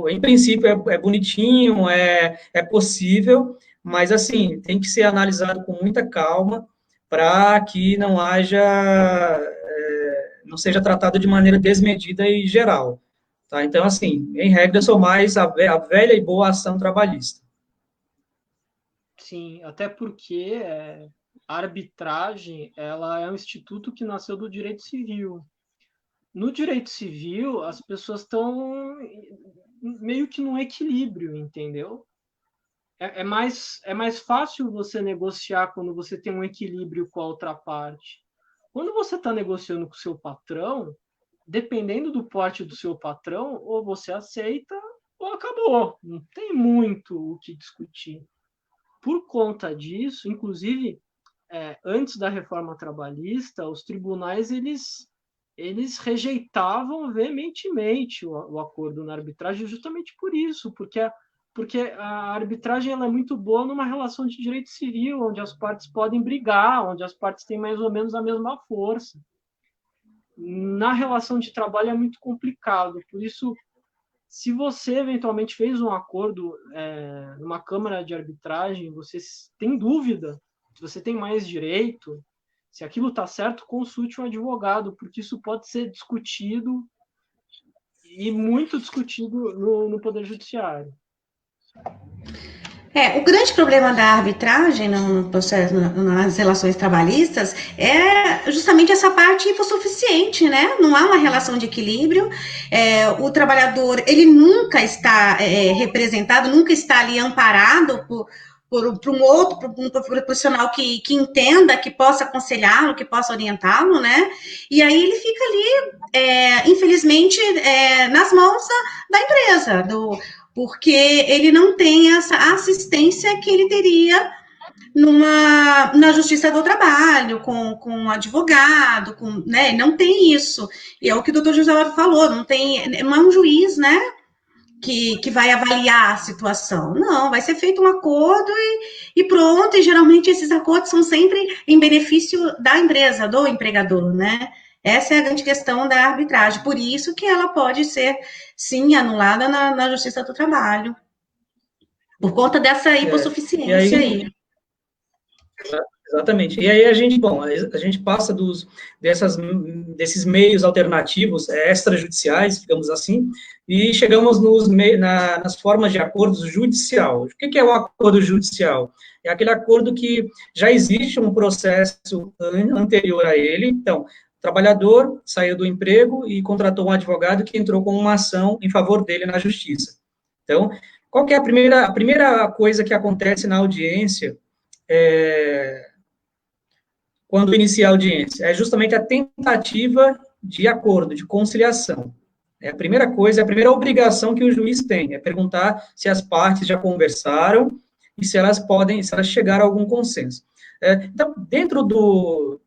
Em princípio, é bonitinho, é possível, mas, assim, tem que ser analisado com muita calma para que não seja tratado de maneira desmedida e geral. Tá? Então, assim, em regra, eu sou mais a velha e boa ação trabalhista. Sim, até porque a arbitragem ela é um instituto que nasceu do direito civil. No direito civil, as pessoas estão meio que num equilíbrio, entendeu? É mais fácil você negociar quando você tem um equilíbrio com a outra parte. Quando você está negociando com o seu patrão, dependendo do porte do seu patrão, ou você aceita ou acabou. Não tem muito o que discutir. Por conta disso, inclusive, antes da reforma trabalhista, os tribunais eles rejeitavam veementemente o acordo na arbitragem justamente por isso, porque a arbitragem ela é muito boa numa relação de direito civil, onde as partes podem brigar, onde as partes têm mais ou menos a mesma força. Na relação de trabalho é muito complicado, por isso, se você eventualmente fez um acordo numa câmara de arbitragem, você tem dúvida, se você tem mais direito, se aquilo está certo, consulte um advogado, porque isso pode ser discutido e muito discutido no Poder Judiciário. O grande problema da arbitragem no processo, nas relações trabalhistas, é justamente essa parte hipossuficiente, né? Não há uma relação de equilíbrio, o trabalhador, ele nunca está representado, nunca está ali amparado por um outro, por um profissional que entenda, que possa aconselhá-lo, que possa orientá-lo, né? E aí ele fica ali, infelizmente, nas mãos da empresa, porque ele não tem essa assistência que ele teria na Justiça do Trabalho, com um advogado, né? Não tem isso. E é o que o doutor José falou, não é um juiz, né? Que vai avaliar a situação. Não, vai ser feito um acordo e pronto, e geralmente esses acordos são sempre em benefício da empresa, do empregador, né? Essa é a grande questão da arbitragem, por isso que ela pode ser, sim, anulada na Justiça do Trabalho, por conta dessa hipossuficiência aí. Exatamente. E aí a gente passa desses meios alternativos extrajudiciais, digamos assim, e chegamos nas formas de acordos judicial. O que é o acordo judicial? É aquele acordo que já existe um processo anterior a ele. Então, o trabalhador saiu do emprego e contratou um advogado que entrou com uma ação em favor dele na justiça. Então, qual que é a primeira coisa que acontece na audiência quando inicia a audiência? É justamente a tentativa de acordo, de conciliação. É a primeira coisa, é a primeira obrigação que o juiz tem, é perguntar se as partes já conversaram e se elas chegaram a algum consenso. Então, dentro do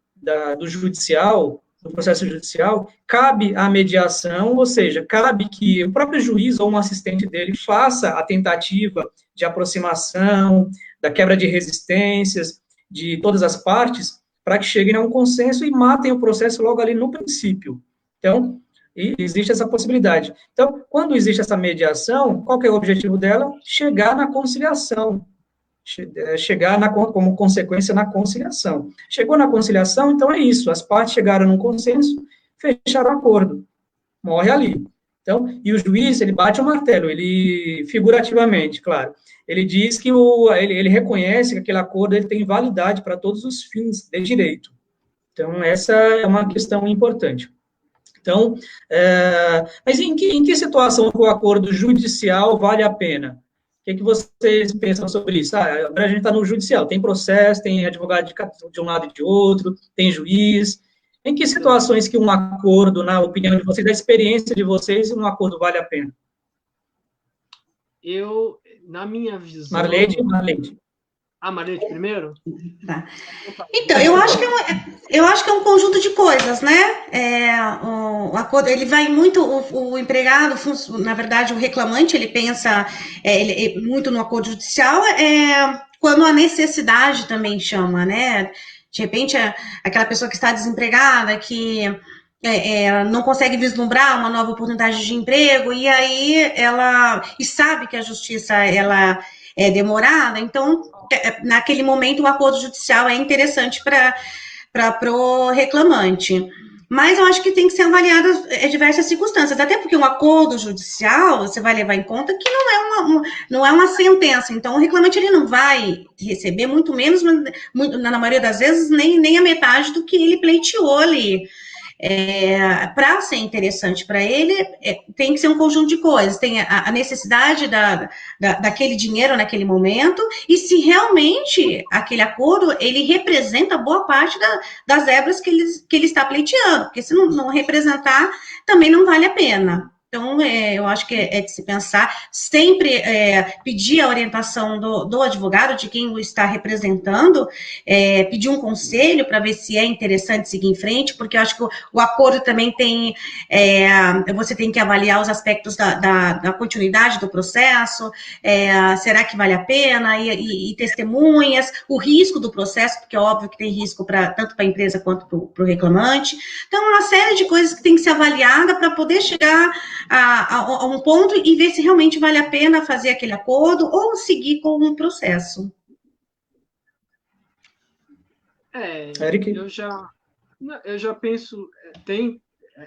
judicial, do processo judicial, cabe a mediação, ou seja, cabe que o próprio juiz ou um assistente dele faça a tentativa de aproximação, da quebra de resistências de todas as partes, para que cheguem a um consenso e matem o processo logo ali no princípio. Então, existe essa possibilidade. Então, quando existe essa mediação, qual que é o objetivo dela? Chegar na conciliação, como consequência na conciliação. Chegou na conciliação, então é isso, as partes chegaram num consenso, fecharam o acordo, morre ali. Então, e o juiz, ele bate o martelo, ele, figurativamente, claro, ele diz que ele reconhece que aquele acordo ele tem validade para todos os fins de direito. Então, essa é uma questão importante. Então, mas em que situação o acordo judicial vale a pena? O que vocês pensam sobre isso? Agora a gente está no judicial, tem processo, tem advogado de um lado e de outro, tem juiz. Em que situações que um acordo, na opinião de vocês, da experiência de vocês, um acordo vale a pena? Na minha visão... Marlete. Marlete primeiro? Tá. Então, eu acho que é um conjunto de coisas, né? O acordo, ele vai muito, o empregado, na verdade, o reclamante, ele pensa muito no acordo judicial, quando a necessidade também chama, né? De repente, aquela pessoa que está desempregada, que não consegue vislumbrar uma nova oportunidade de emprego, e aí e sabe que a justiça, ela é demorada, então, naquele momento, o acordo judicial é interessante para o reclamante. Mas eu acho que tem que ser avaliadas diversas circunstâncias, até porque um acordo judicial, você vai levar em conta que não é uma sentença, então o reclamante ele não vai receber, muito menos, na maioria das vezes, nem a metade do que ele pleiteou ali. Para ser interessante para ele, tem que ser um conjunto de coisas, tem a necessidade daquele dinheiro naquele momento, e se realmente aquele acordo, ele representa boa parte das verbas que ele está pleiteando, porque se não representar, também não vale a pena. Então, eu acho que é de se pensar, sempre pedir a orientação do advogado, de quem o está representando, pedir um conselho para ver se é interessante seguir em frente, porque eu acho que o acordo também tem, você tem que avaliar os aspectos da continuidade do processo, será que vale a pena, e testemunhas, o risco do processo, porque é óbvio que tem risco tanto para a empresa quanto para o reclamante. Então, uma série de coisas que tem que ser avaliada para poder chegar a um ponto e ver se realmente vale a pena fazer aquele acordo ou seguir com um processo. Eric? Eu já penso,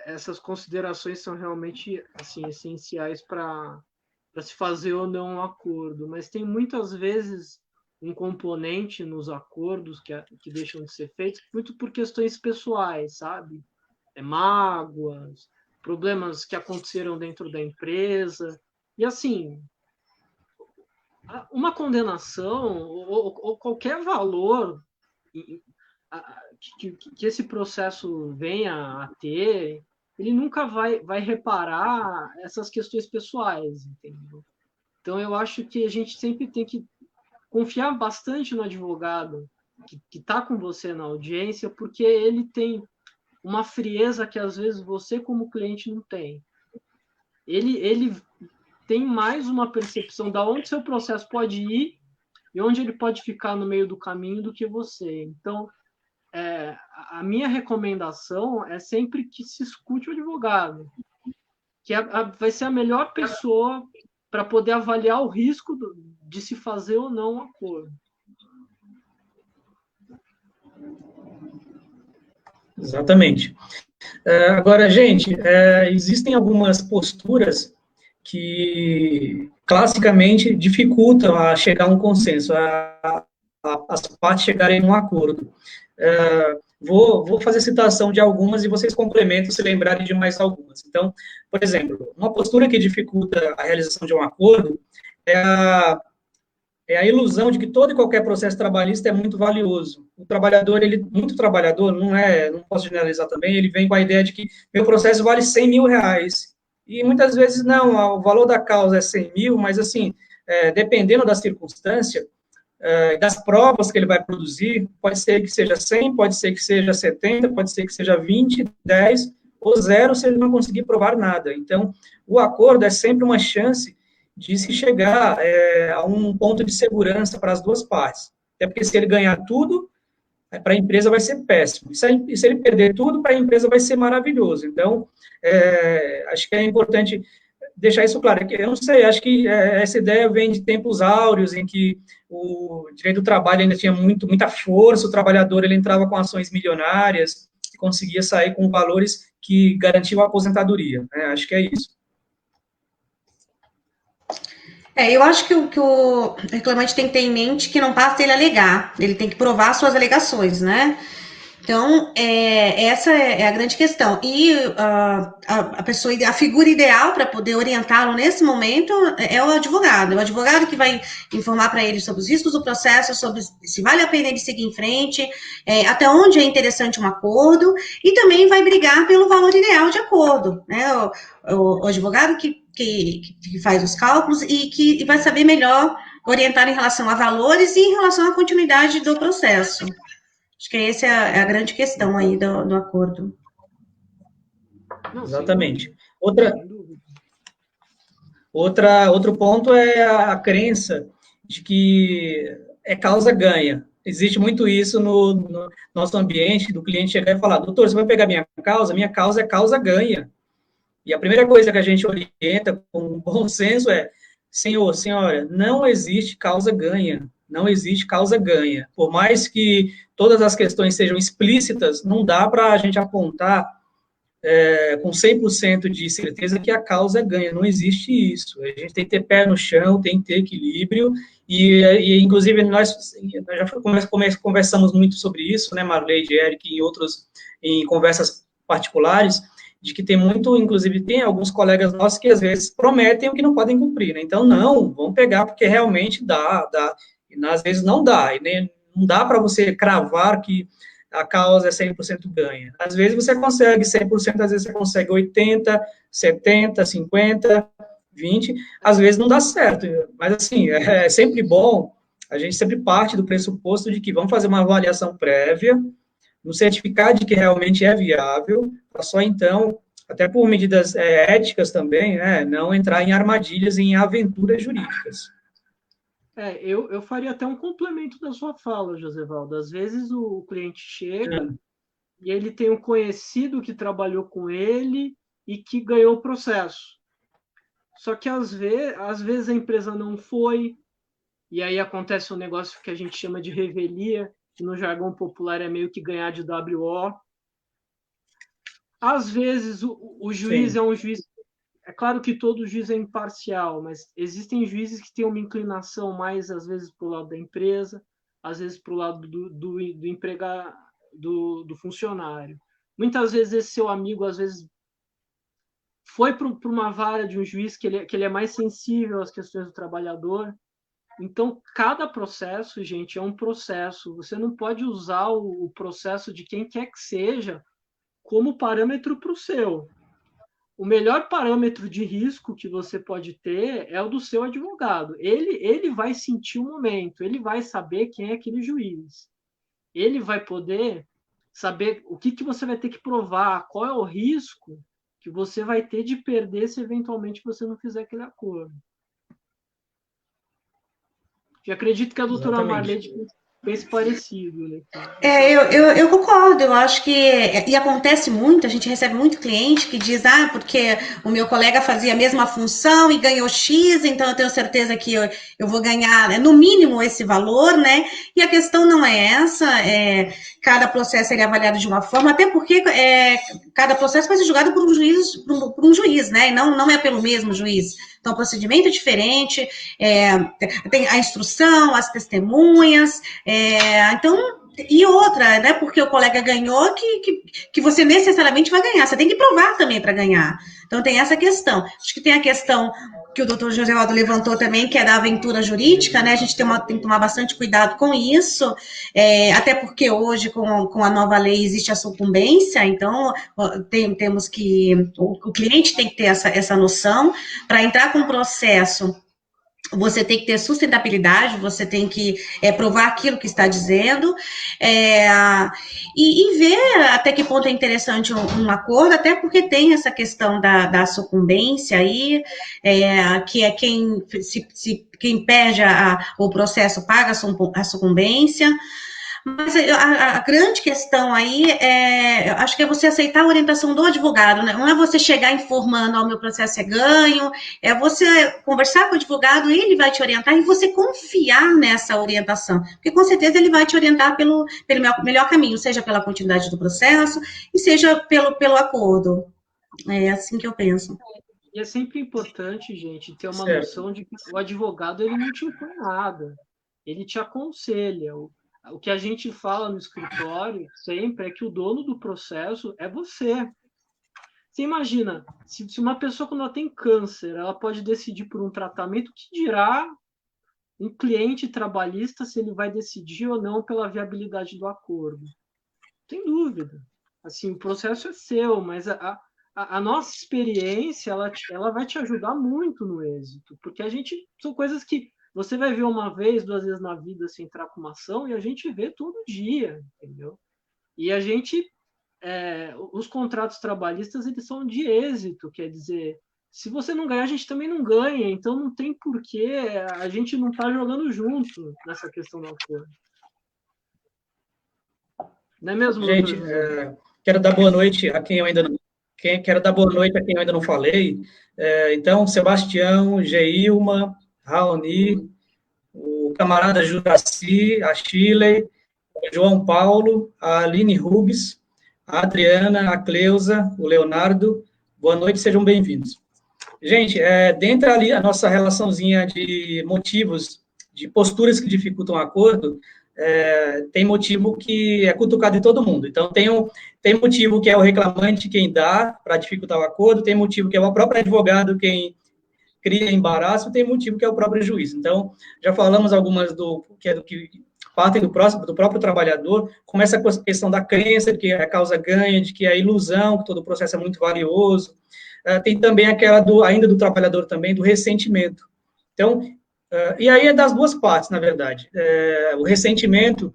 essas considerações são realmente assim, essenciais para se fazer ou não um acordo, mas tem muitas vezes um componente nos acordos que deixam de ser feitos muito por questões pessoais, sabe? Mágoas, problemas que aconteceram dentro da empresa. E assim, uma condenação ou qualquer valor que esse processo venha a ter, ele nunca vai reparar essas questões pessoais, entendeu? Então, eu acho que a gente sempre tem que confiar bastante no advogado que está com você na audiência, porque ele tem uma frieza que, às vezes, você, como cliente, não tem. Ele tem mais uma percepção de onde seu processo pode ir e onde ele pode ficar no meio do caminho do que você. Então, a minha recomendação é sempre que se escute o advogado, que vai ser a melhor pessoa para poder avaliar o risco de se fazer ou não um acordo. Exatamente. Agora, gente, existem algumas posturas que classicamente dificultam a chegar a um consenso, as partes chegarem a um acordo. Vou fazer citação de algumas e vocês complementam se lembrarem de mais algumas. Então, por exemplo, uma postura que dificulta a realização de um acordo é a ilusão de que todo e qualquer processo trabalhista é muito valioso. O trabalhador, muito trabalhador, não posso generalizar também, ele vem com a ideia de que meu processo vale 100 mil reais. E muitas vezes não, o valor da causa é 100 mil, mas assim, dependendo da circunstância, das provas que ele vai produzir, pode ser que seja 100, pode ser que seja 70, pode ser que seja 20, 10 ou 0 se ele não conseguir provar nada. Então, o acordo é sempre uma chance de se chegar a um ponto de segurança para as duas partes. Até porque se ele ganhar tudo, para a empresa vai ser péssimo. E se ele perder tudo, para a empresa vai ser maravilhoso. Então, acho que é importante deixar isso claro. Eu não sei, acho que essa ideia vem de tempos áureos, em que o direito do trabalho ainda tinha muita força, o trabalhador ele entrava com ações milionárias, e conseguia sair com valores que garantiam a aposentadoria. Né? Acho que é isso. Eu acho que o reclamante tem que ter em mente que não basta ele alegar, ele tem que provar suas alegações, né? Então, essa é a grande questão. E a figura ideal para poder orientá-lo nesse momento é o advogado. É o advogado que vai informar para ele sobre os riscos do processo, sobre se vale a pena ele seguir em frente, até onde é interessante um acordo, e também vai brigar pelo valor ideal de acordo. Né? O advogado que faz os cálculos e que vai saber melhor orientar em relação a valores e em relação à continuidade do processo. Acho que essa é a grande questão aí do acordo. Não, exatamente. Outro ponto é a crença de que é causa ganha. Existe muito isso no nosso ambiente, do cliente chegar e falar, doutor, você vai pegar minha causa é causa ganha. E a primeira coisa que a gente orienta com bom senso é, senhor, senhora, não existe causa ganha. Não existe causa ganha. Por mais que todas as questões sejam explícitas, não dá para a gente apontar com 100% de certeza que a causa ganha. Não existe isso. A gente tem que ter pé no chão, tem que ter equilíbrio, e inclusive, nós já conversamos muito sobre isso, né, Marleide, Eric, em conversas particulares, de que tem muito, inclusive, tem alguns colegas nossos que, às vezes, prometem o que não podem cumprir, né? Então, não, vamos pegar, porque realmente dá, e às vezes não dá, e nem, não dá para você cravar que a causa é 100% ganha. Às vezes você consegue 100%, às vezes você consegue 80%, 70%, 50%, 20%, às vezes não dá certo, mas assim, é sempre bom, a gente sempre parte do pressuposto de que vamos fazer uma avaliação prévia, nos certificar de que realmente é viável, para só então, até por medidas éticas também, né, não entrar em armadilhas, em aventuras jurídicas. Eu faria até um complemento da sua fala, Josevaldo. Às vezes o cliente chega e ele tem um conhecido que trabalhou com ele e que ganhou o processo. Só que às vezes a empresa não foi, e aí acontece um negócio que a gente chama de revelia, que no jargão popular é meio que ganhar de WO. Às vezes o juiz Sim. É um juiz é claro que todo juiz é imparcial, mas existem juízes que têm uma inclinação mais, às vezes, para o lado da empresa, às vezes para o lado do empregado, do funcionário. Muitas vezes esse seu amigo, às vezes, foi para uma vara de um juiz que ele é mais sensível às questões do trabalhador. Então, cada processo, gente, é um processo. Você não pode usar o processo de quem quer que seja como parâmetro para o seu. O melhor parâmetro de risco que você pode ter é o do seu advogado. Ele vai sentir o momento, ele vai saber quem é aquele juiz. Ele vai poder saber o que você vai ter que provar, qual é o risco que você vai ter de perder se eventualmente você não fizer aquele acordo. Eu acredito que a doutora Marlete fez parecido, né? Eu concordo, eu acho que, e acontece muito, a gente recebe muito cliente que diz, porque o meu colega fazia a mesma função e ganhou X, então eu tenho certeza que eu vou ganhar, no mínimo, esse valor, né? E a questão não é essa, cada processo ele é avaliado de uma forma, até porque cada processo vai ser julgado por um juiz, né? E não é pelo mesmo juiz. Então, o procedimento é diferente, tem a instrução, as testemunhas, então, e outra, né, porque o colega ganhou, que você necessariamente vai ganhar, você tem que provar também para ganhar. Então, tem essa questão. Acho que tem a questão que o doutor José Waldo levantou também, que é da aventura jurídica, né, a gente tem que tomar bastante cuidado com isso, até porque hoje, com a nova lei, existe a sucumbência, então, temos que, o cliente tem que ter essa noção, para entrar com um processo, você tem que ter sustentabilidade, você tem que provar aquilo que está dizendo, e ver até que ponto é interessante um acordo, até porque tem essa questão da sucumbência aí, que é quem perde o processo paga a sucumbência. Mas a grande questão aí eu acho que é você aceitar a orientação do advogado, né? Não é você chegar informando, meu processo é ganho, é você conversar com o advogado, ele vai te orientar e você confiar nessa orientação, porque com certeza ele vai te orientar pelo melhor caminho, seja pela continuidade do processo e seja pelo acordo. É assim que eu penso. E é sempre importante, gente, ter uma noção de que o advogado ele não te impõe nada, ele te aconselha. O que a gente fala no escritório sempre é que o dono do processo é você. Você imagina, se uma pessoa, quando ela tem câncer, ela pode decidir por um tratamento, o que dirá um cliente trabalhista se ele vai decidir ou não pela viabilidade do acordo? Sem dúvida. Assim, o processo é seu, mas a nossa experiência ela vai te ajudar muito no êxito, porque são coisas que você vai ver uma vez, 2 vezes na vida sem entrar com uma ação, e a gente vê todo dia, entendeu? E a gente, os contratos trabalhistas, eles são de êxito, quer dizer, se você não ganhar, a gente também não ganha, então não tem porquê a gente não estar jogando junto nessa questão do acordo. Não é mesmo, gente? Quero dar boa noite a quem eu ainda não... Quero dar boa noite a quem eu ainda não falei. Então, Sebastião, Geilma, Raoni, o camarada Juraci, a Chile, o João Paulo, a Aline Rubens, a Adriana, a Cleusa, o Leonardo. Boa noite, sejam bem-vindos. Gente, dentro ali a nossa relaçãozinha de motivos, de posturas que dificultam o acordo, tem motivo que é cutucado em todo mundo. Então, tem motivo que é o reclamante quem dá para dificultar o acordo, tem motivo que é o próprio advogado quem cria embaraço, tem motivo que é o próprio juiz. Então, já falamos algumas do que partem do próprio trabalhador, começa com a questão da crença, de que a causa ganha, de que a ilusão, que todo o processo é muito valioso. Tem também aquela ainda do trabalhador também, do ressentimento. Então, e aí é das duas partes, na verdade. O ressentimento,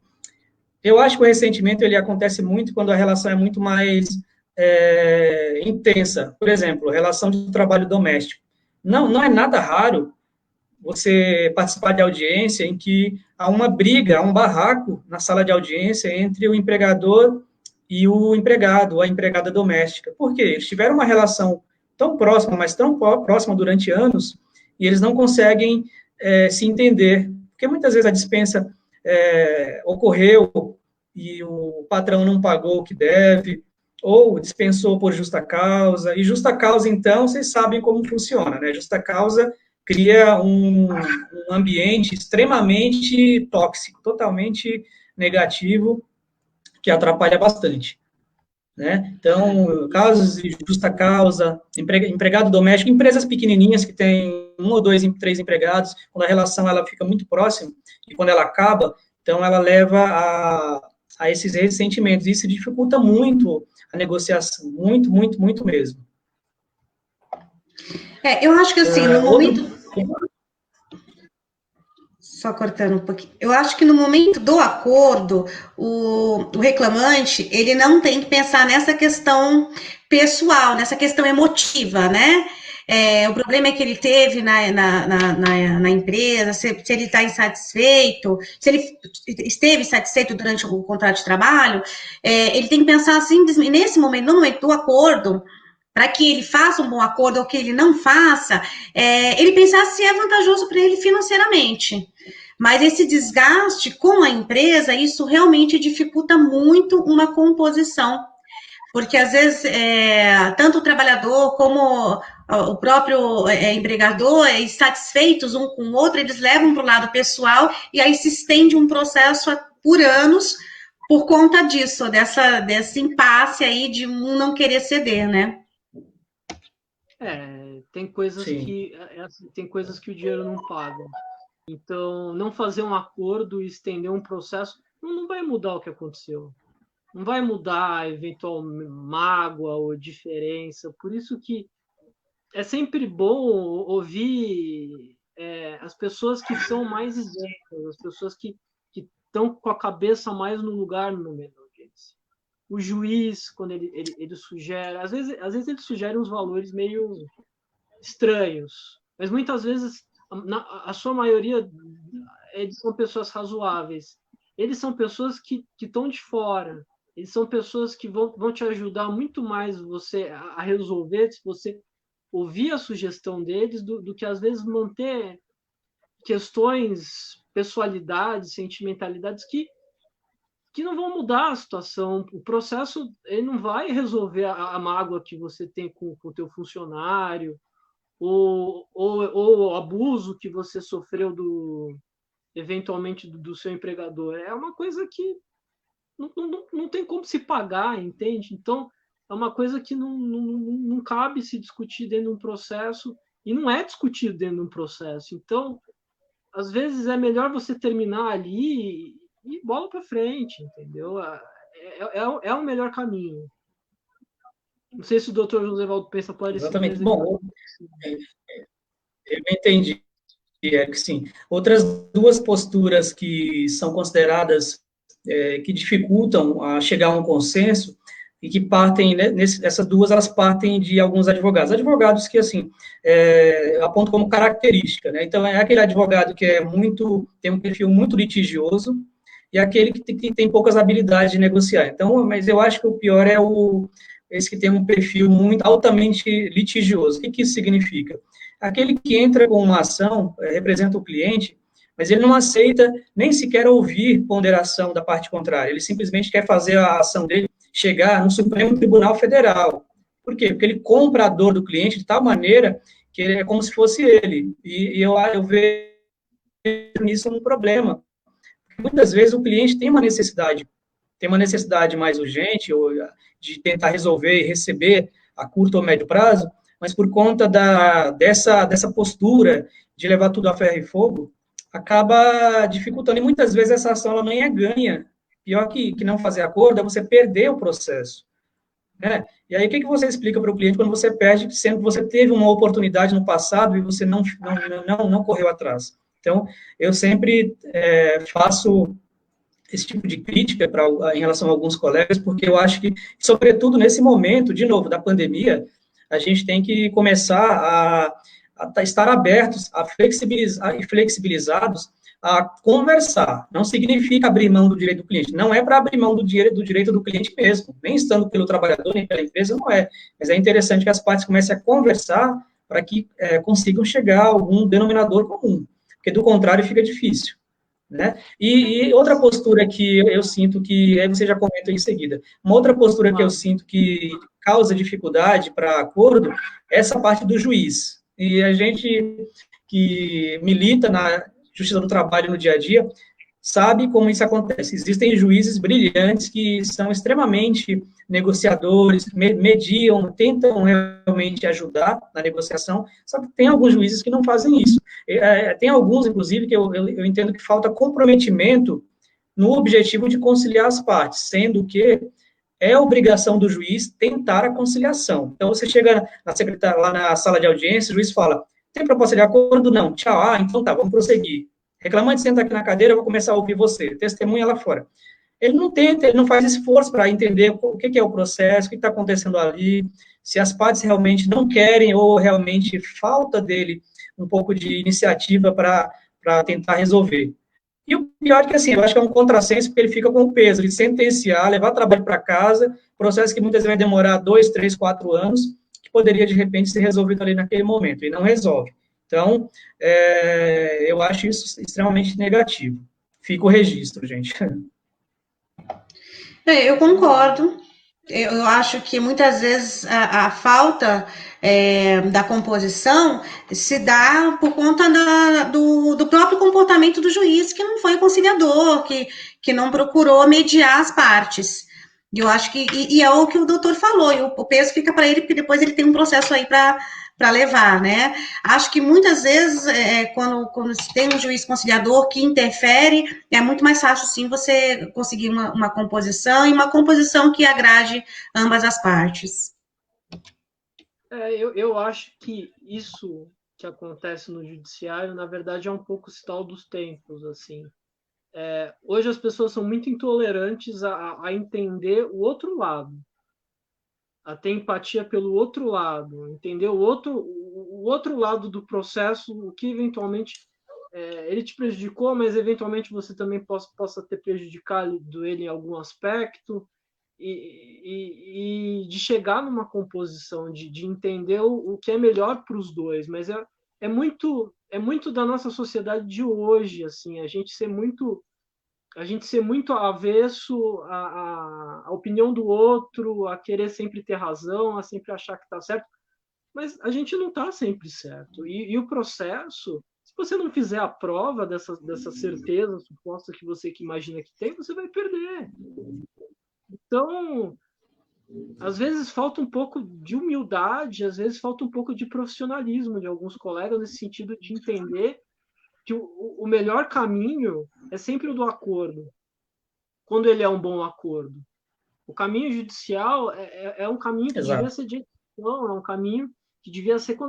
eu acho que o ressentimento ele acontece muito quando a relação é muito mais intensa. Por exemplo, relação de trabalho doméstico. Não é nada raro você participar de audiência em que há uma briga, há um barraco na sala de audiência entre o empregador e o empregado, a empregada doméstica. Por quê? Eles tiveram uma relação tão próxima, mas tão próxima durante anos, e eles não conseguem se entender, porque muitas vezes a dispensa ocorreu e o patrão não pagou o que deve, ou dispensou por justa causa, e justa causa, então, vocês sabem como funciona, né? Justa causa cria um ambiente extremamente tóxico, totalmente negativo, que atrapalha bastante, né? Então, casos de justa causa, empregado doméstico, empresas pequenininhas que têm 1 ou 2, 3 empregados, quando a relação ela fica muito próxima, e quando ela acaba, então ela leva a esses ressentimentos, isso dificulta muito a negociação, muito, muito, muito mesmo. Eu acho que assim, no momento... Outro... Só cortando um pouquinho. Eu acho que no momento do acordo, o reclamante, ele não tem que pensar nessa questão pessoal, nessa questão emotiva, né? O problema é que ele teve na empresa, se ele está insatisfeito, se ele esteve satisfeito durante o contrato de trabalho, ele tem que pensar assim, nesse momento, no momento do acordo, para que ele faça um bom acordo ou que ele não faça, ele pensar se é vantajoso para ele financeiramente. Mas esse desgaste com a empresa, isso realmente dificulta muito uma composição, porque às vezes tanto o trabalhador como o próprio empregador, insatisfeitos um com o outro, eles levam para o lado pessoal e aí se estende um processo por anos por conta disso, desse impasse aí de um não querer ceder, né? Tem coisas que o dinheiro não paga. Então, não fazer um acordo e estender um processo não vai mudar o que aconteceu. Não vai mudar a eventual mágoa ou diferença. Por isso que é sempre bom ouvir as pessoas que são mais isentas, as pessoas que estão com a cabeça mais no lugar no momento da audiência. O juiz, quando ele sugere... Às vezes ele sugere uns valores meio estranhos, mas muitas vezes a sua maioria são pessoas razoáveis. Eles são pessoas que estão de fora. Eles são pessoas que vão te ajudar muito mais você a resolver se você ouvir a sugestão deles do que, às vezes, manter questões, pessoalidades, sentimentalidades que não vão mudar a situação. O processo ele não vai resolver a mágoa que você tem com o teu funcionário, ou o abuso que você sofreu eventualmente do seu empregador. É uma coisa que não tem como se pagar, entende? Então, é uma coisa que não cabe se discutir dentro de um processo, e não é discutido dentro de um processo. Então, às vezes é melhor você terminar ali e bola para frente, entendeu? É o melhor caminho. Não sei se o doutor José Valdo pensa parecido. Exatamente. Bom, eu entendi. Que sim. Outras duas posturas que são consideradas que dificultam a chegar a um consenso e que partem, né, essas duas, elas partem de alguns advogados que, assim, apontam como característica, né? Então, é aquele advogado que tem um perfil muito litigioso e aquele que tem poucas habilidades de negociar. Então, mas eu acho que o pior é esse que tem um perfil muito altamente litigioso. O que isso significa? Aquele que entra com uma ação, representa o cliente, mas ele não aceita nem sequer ouvir ponderação da parte contrária, ele simplesmente quer fazer a ação dele chegar no Supremo Tribunal Federal. Por quê? Porque ele compra a dor do cliente de tal maneira que é como se fosse ele, e eu vejo nisso um problema. Muitas vezes o cliente tem uma necessidade mais urgente, ou de tentar resolver e receber a curto ou médio prazo, mas por conta dessa postura de levar tudo a ferro e fogo, acaba dificultando, e muitas vezes essa ação ela nem é ganha. Pior que não fazer acordo é você perder o processo. Né? E aí, o que você explica para o cliente quando você perde, sendo que você teve uma oportunidade no passado e você não correu atrás? Então, eu sempre faço esse tipo de crítica em relação a alguns colegas, porque eu acho que, sobretudo nesse momento, de novo, da pandemia, a gente tem que começar a estar abertos, a flexibilizar e flexibilizados a conversar. Não significa abrir mão do direito do cliente. Não é para abrir mão do direito do cliente mesmo. Nem estando pelo trabalhador, nem pela empresa, não é. Mas é interessante que as partes comecem a conversar para que consigam chegar a algum denominador comum. Porque, do contrário, fica difícil. né? E outra postura que eu sinto que, aí você já comentou em seguida, uma outra postura que eu sinto que causa dificuldade para acordo é essa parte do juiz. E a gente que milita na Justiça do Trabalho no dia a dia sabe como isso acontece. Existem juízes brilhantes que são extremamente negociadores, mediam, tentam realmente ajudar na negociação, só que tem alguns juízes que não fazem isso. Tem alguns, inclusive, que eu entendo que falta comprometimento no objetivo de conciliar as partes, sendo que é obrigação do juiz tentar a conciliação. Então, você chega na secretária, lá na sala de audiência, o juiz fala, tem proposta de acordo? Não. Tchau. Ah, então tá, vamos prosseguir. Reclamante senta aqui na cadeira, eu vou começar a ouvir você. Testemunha lá fora. Ele não tenta, ele não faz esforço para entender o que é o processo, o que está acontecendo ali, se as partes realmente não querem ou realmente falta dele um pouco de iniciativa para tentar resolver. E o pior é que, assim, eu acho que é um contrassenso, porque ele fica com o peso de sentenciar, levar trabalho para casa, processo que muitas vezes vai demorar 2, 3, 4 anos, que poderia, de repente, ser resolvido ali naquele momento, e não resolve. Então, eu acho isso extremamente negativo. Fica o registro, gente. Eu concordo. Eu acho que muitas vezes a falta da composição se dá por conta do próprio comportamento do juiz, que não foi conciliador, que não procurou mediar as partes. E eu acho que, e é o que o doutor falou, e o peso fica para ele, porque depois ele tem um processo aí para levar, né? Acho que muitas vezes, quando se tem um juiz conciliador que interfere, é muito mais fácil, sim, você conseguir uma composição, e uma composição que agrade ambas as partes. Eu acho que isso que acontece no judiciário, na verdade, é um pouco o sinal dos tempos, assim. Hoje as pessoas são muito intolerantes a entender o outro lado, a ter empatia pelo outro lado, entender o outro lado do processo, o que eventualmente ele te prejudicou, mas eventualmente você também possa ter prejudicado ele em algum aspecto, e de chegar numa composição, de entender o que é melhor para os dois. Mas é muito da nossa sociedade de hoje, assim, a gente ser muito avesso à opinião do outro, a querer sempre ter razão, a sempre achar que está certo, mas a gente não está sempre certo. E o processo, se você não fizer a prova dessa certeza suposta que você que imagina que tem, você vai perder. Então, às vezes falta um pouco de humildade, às vezes falta um pouco de profissionalismo de alguns colegas nesse sentido de entender que o melhor caminho é sempre o do acordo, quando ele é um bom acordo. O caminho judicial é um caminho que devia ser de exceção, é um caminho que devia ser que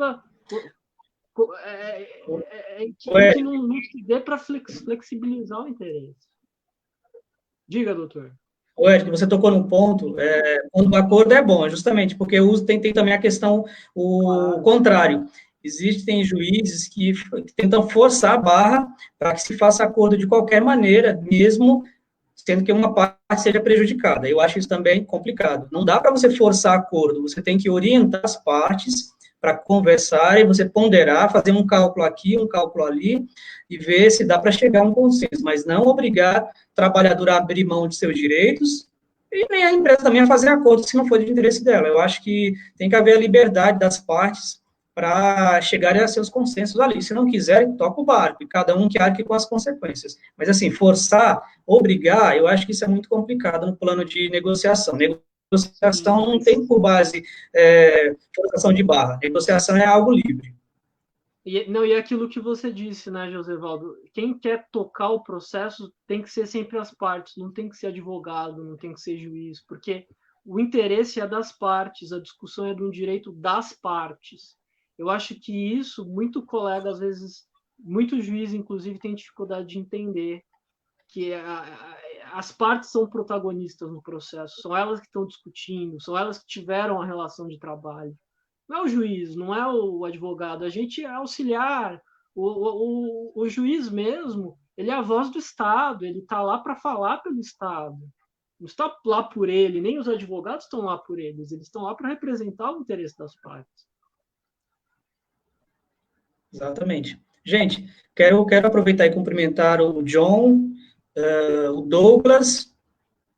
não se dê para flexibilizar o interesse. Diga, doutor. Ed, você tocou num ponto, quando o acordo é bom, justamente, porque tem também a questão, contrário. Existem juízes que tentam forçar a barra para que se faça acordo de qualquer maneira, mesmo sendo que uma parte seja prejudicada. Eu acho isso também complicado. Não dá para você forçar acordo, você tem que orientar as partes para conversar e você ponderar, fazer um cálculo aqui, um cálculo ali, e ver se dá para chegar a um consenso, mas não obrigar o trabalhador a abrir mão de seus direitos e nem a empresa também a fazer acordo se não for de interesse dela. Eu acho que tem que haver a liberdade das partes para chegarem a seus consensos ali. Se não quiser, toca o barco, e cada um que arque com as consequências. Mas, assim, forçar, obrigar, eu acho que isso é muito complicado no plano de negociação. Negociação não tem por base forçação de barra. Negociação é algo livre. E aquilo que você disse, né, Josevaldo? Quem quer tocar o processo tem que ser sempre as partes, não tem que ser advogado, não tem que ser juiz, porque o interesse é das partes, a discussão é de um direito das partes. Eu acho que isso, muito colega, às vezes, muito juiz, inclusive, tem dificuldade de entender que as partes são protagonistas no processo, são elas que estão discutindo, são elas que tiveram a relação de trabalho. Não é o juiz, não é o advogado, a gente é auxiliar. O juiz mesmo, ele é a voz do Estado, ele está lá para falar pelo Estado. Não está lá por ele, nem os advogados estão lá por eles estão lá para representar o interesse das partes. Exatamente. Gente, quero aproveitar e cumprimentar o John, o Douglas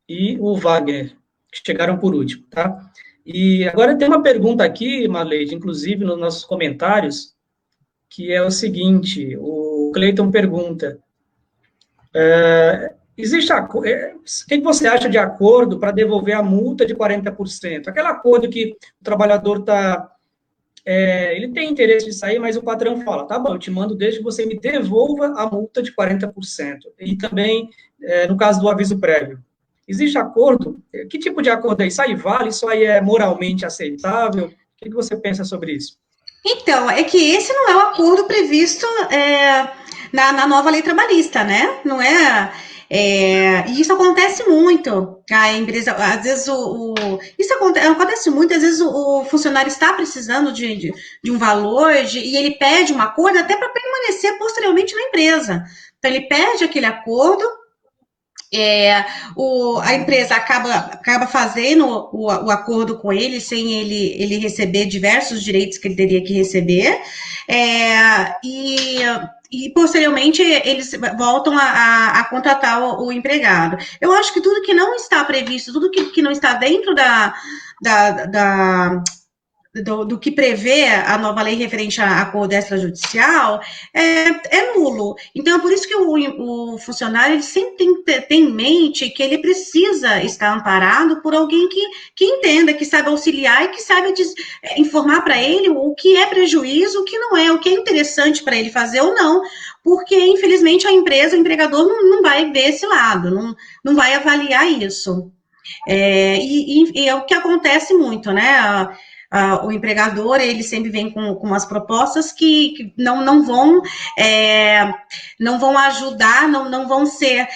e o Wagner, que chegaram por último, tá? E agora tem uma pergunta aqui, Marleide, inclusive nos nossos comentários, que é o seguinte, o Cleiton pergunta, o que você acha de acordo para devolver a multa de 40%? Aquele acordo que o trabalhador ele tem interesse de sair, mas o patrão fala, tá bom, eu te mando desde que você me devolva a multa de 40%. E também, no caso do aviso prévio, existe acordo? Que tipo de acordo é isso aí? Vale? Isso aí é moralmente aceitável? O que você pensa sobre isso? Então, é que esse não é o acordo previsto na nova lei trabalhista, né? Não é. E isso acontece muito. A empresa, às vezes, isso acontece muito, às vezes o funcionário está precisando de um valor e ele pede um acordo até para permanecer posteriormente na empresa. Então, ele pede aquele acordo. A empresa acaba fazendo o acordo com ele sem ele receber diversos direitos que ele teria que receber, e posteriormente eles voltam a contratar o empregado. Eu acho que tudo que não está previsto, tudo que não está dentro do que prevê a nova lei referente a acordo extrajudicial é nulo. Então, é por isso que o funcionário ele sempre tem que ter em mente que ele precisa estar amparado por alguém que entenda, que saiba auxiliar e que saiba informar para ele o que é prejuízo, o que não é, o que é interessante para ele fazer ou não, porque, infelizmente, a empresa, o empregador não vai ver esse lado, não vai avaliar isso. E é o que acontece muito, né? O empregador, ele sempre vem com umas propostas que não vão ajudar, não vão ser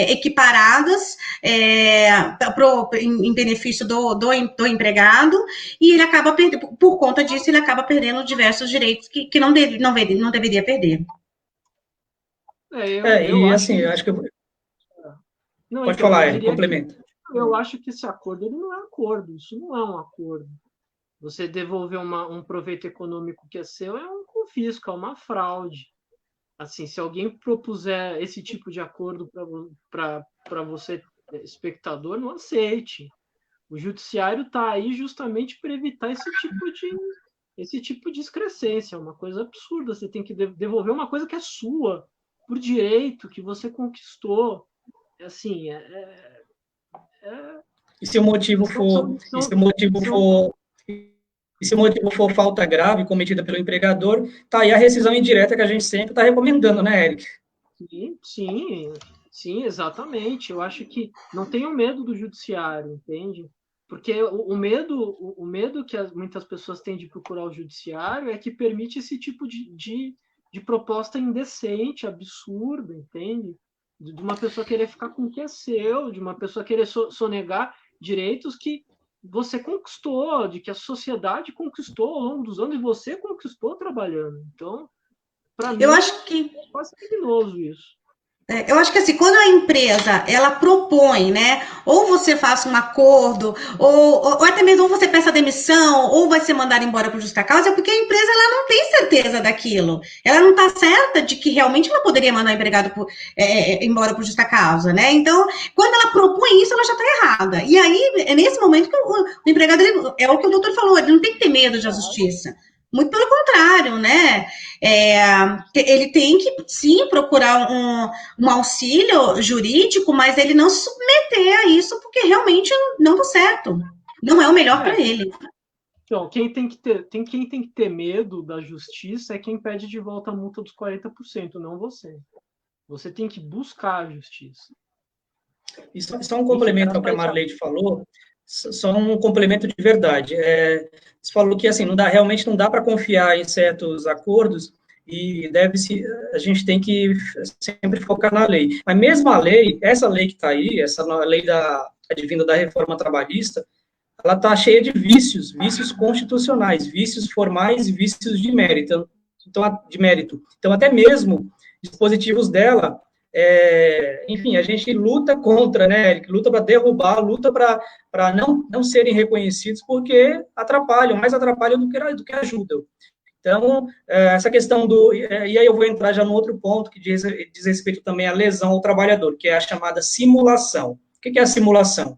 equiparadas em benefício do empregado, e ele acaba perdendo, por conta disso, ele acaba perdendo diversos direitos que não deveria perder. Eu acho que... Não, pode falar, ele complementa. Eu acho que esse acordo ele não é acordo, isso não é um acordo. Você devolver um proveito econômico que é seu é um confisco, é uma fraude. Assim, se alguém propuser esse tipo de acordo para você, espectador, não aceite. O judiciário está aí justamente para evitar esse tipo de excrescência. É uma coisa absurda. Você tem que devolver uma coisa que é sua, por direito, que você conquistou. Assim, E se o motivo for falta grave cometida pelo empregador, tá aí a rescisão indireta que a gente sempre está recomendando, né, Eric? Sim, exatamente. Eu acho que não tenham medo do judiciário, entende? Porque o medo que muitas pessoas têm de procurar o judiciário é que permite esse tipo de proposta indecente, absurda, entende? De uma pessoa querer ficar com o que é seu, de uma pessoa querer sonegar direitos que você conquistou, de que a sociedade conquistou ao longo dos anos e você conquistou trabalhando. Então, para mim, eu acho que é quase criminoso isso. Eu acho que assim, quando a empresa, ela propõe, né, ou você faça um acordo, ou até mesmo você peça demissão, ou vai ser mandado embora por justa causa, é porque a empresa, ela não tem certeza daquilo. Ela não está certa de que realmente ela poderia mandar o empregado embora por justa causa, né? Então, quando ela propõe isso, ela já está errada. E aí, é nesse momento que o empregado, é o que o doutor falou, ele não tem que ter medo da justiça. Muito pelo contrário, né? Ele tem que, sim, procurar um auxílio jurídico, mas ele não se submeter a isso, porque realmente não dá certo. Não é o melhor para ele. Então, quem tem que ter medo da justiça é quem pede de volta a multa dos 40%, não você. Você tem que buscar a justiça. Isso é um complemento ao que a Marleide falou, só um complemento de verdade. Você falou que assim, realmente não dá para confiar em certos acordos e a gente tem que sempre focar na lei. Mas mesmo a lei, essa lei que está aí, essa lei advinda da reforma trabalhista, ela está cheia de vícios constitucionais, vícios formais e vícios de mérito. Então, até mesmo dispositivos dela, enfim, a gente luta contra, né, Eric? Luta para derrubar, luta para não serem reconhecidos, porque mais atrapalham do que ajudam. Então, essa questão do... E aí eu vou entrar já no outro ponto, que diz respeito também à lesão ao trabalhador, que é a chamada simulação. O que é a simulação?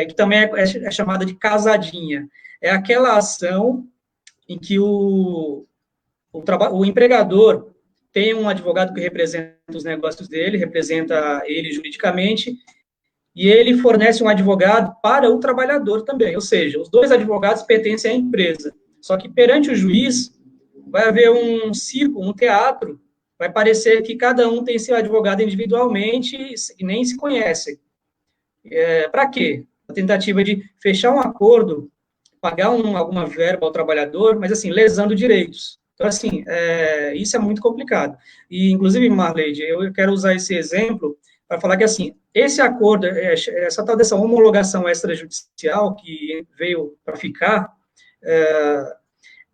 Que também é chamada de casadinha. É aquela ação em que o empregador tem um advogado que representa os negócios dele, representa ele juridicamente, e ele fornece um advogado para o trabalhador também, ou seja, os dois advogados pertencem à empresa. Só que perante o juiz, vai haver um circo, um teatro, vai parecer que cada um tem seu advogado individualmente e nem se conhece. Para quê? A tentativa de fechar um acordo, pagar alguma verba ao trabalhador, mas, assim, lesando direitos. Então, assim, isso é muito complicado. E, inclusive, Marleide, eu quero usar esse exemplo para falar que, assim, esse acordo, essa tal dessa homologação extrajudicial que veio para ficar,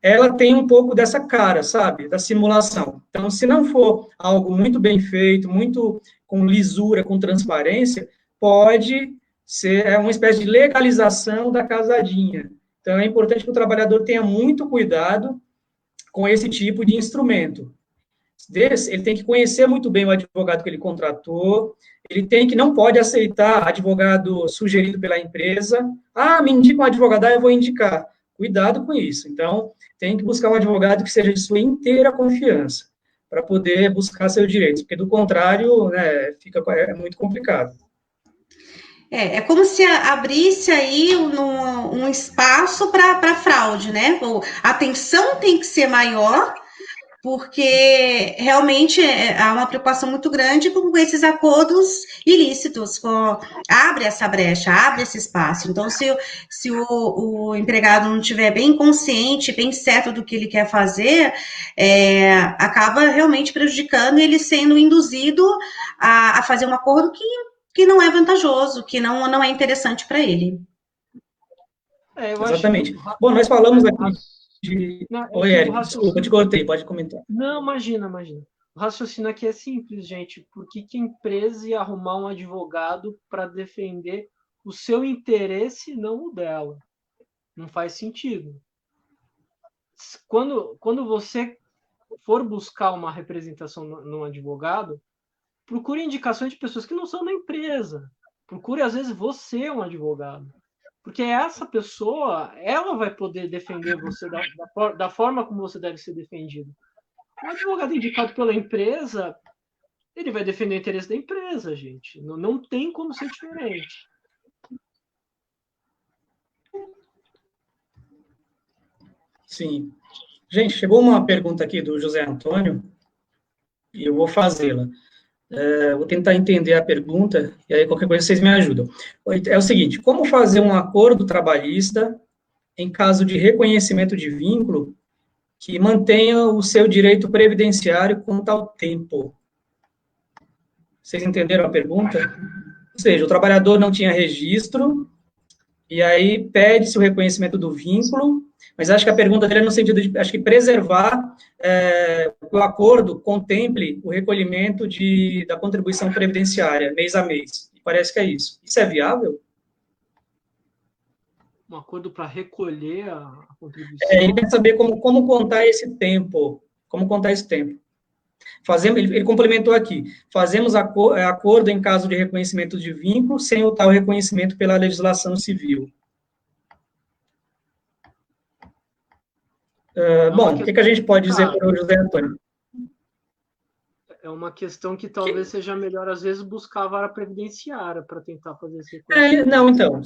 ela tem um pouco dessa cara, sabe, da simulação. Então, se não for algo muito bem feito, muito com lisura, com transparência, pode ser uma espécie de legalização da casadinha. Então, é importante que o trabalhador tenha muito cuidado com esse tipo de instrumento. Ele tem que conhecer muito bem o advogado que ele contratou, não pode aceitar advogado sugerido pela empresa. Me indica um advogado, eu vou indicar. Cuidado com isso. Então, tem que buscar um advogado que seja de sua inteira confiança, para poder buscar seus direitos, porque, do contrário, né, é muito complicado. É como se abrisse aí um espaço para fraude, né? A atenção tem que ser maior, porque realmente há uma preocupação muito grande com esses acordos ilícitos, abre essa brecha, abre esse espaço. Então, se o empregado não estiver bem consciente, bem certo do que ele quer fazer, acaba realmente prejudicando ele, sendo induzido a fazer um acordo que não é vantajoso, que não é interessante para ele. Exatamente. Bom, nós falamos aqui Oi, Érico, desculpa, te cortei, pode comentar. Não, imagina. O raciocínio aqui é simples, gente. Por que a empresa ia arrumar um advogado para defender o seu interesse e não o dela? Não faz sentido. Quando você for buscar uma representação num advogado, procure indicações de pessoas que não são da empresa. Procure, às vezes, você um advogado. Porque essa pessoa, ela vai poder defender você da forma como você deve ser defendido. Um advogado indicado pela empresa, ele vai defender o interesse da empresa, gente. Não tem como ser diferente. Sim. Gente, chegou uma pergunta aqui do José Antônio, e eu vou fazê-la. Vou tentar entender a pergunta, e aí qualquer coisa vocês me ajudam. É o seguinte, como fazer um acordo trabalhista em caso de reconhecimento de vínculo que mantenha o seu direito previdenciário quanto ao tempo? Vocês entenderam a pergunta? Ou seja, o trabalhador não tinha registro, e aí pede-se o reconhecimento do vínculo, mas acho que a pergunta dele é no sentido de, acho que preservar que o acordo contemple o recolhimento da contribuição previdenciária, mês a mês. Parece que é isso. Isso é viável? Um acordo para recolher a contribuição? Ele quer saber como contar esse tempo. Como contar esse tempo. Ele complementou aqui. Fazemos acordo em caso de reconhecimento de vínculo, sem o tal reconhecimento pela legislação civil. Bom, o que a gente pode dizer para o José Antônio? É uma questão que talvez seja melhor, às vezes, buscar a vara previdenciária para tentar fazer esse reconhecimento. Não, então,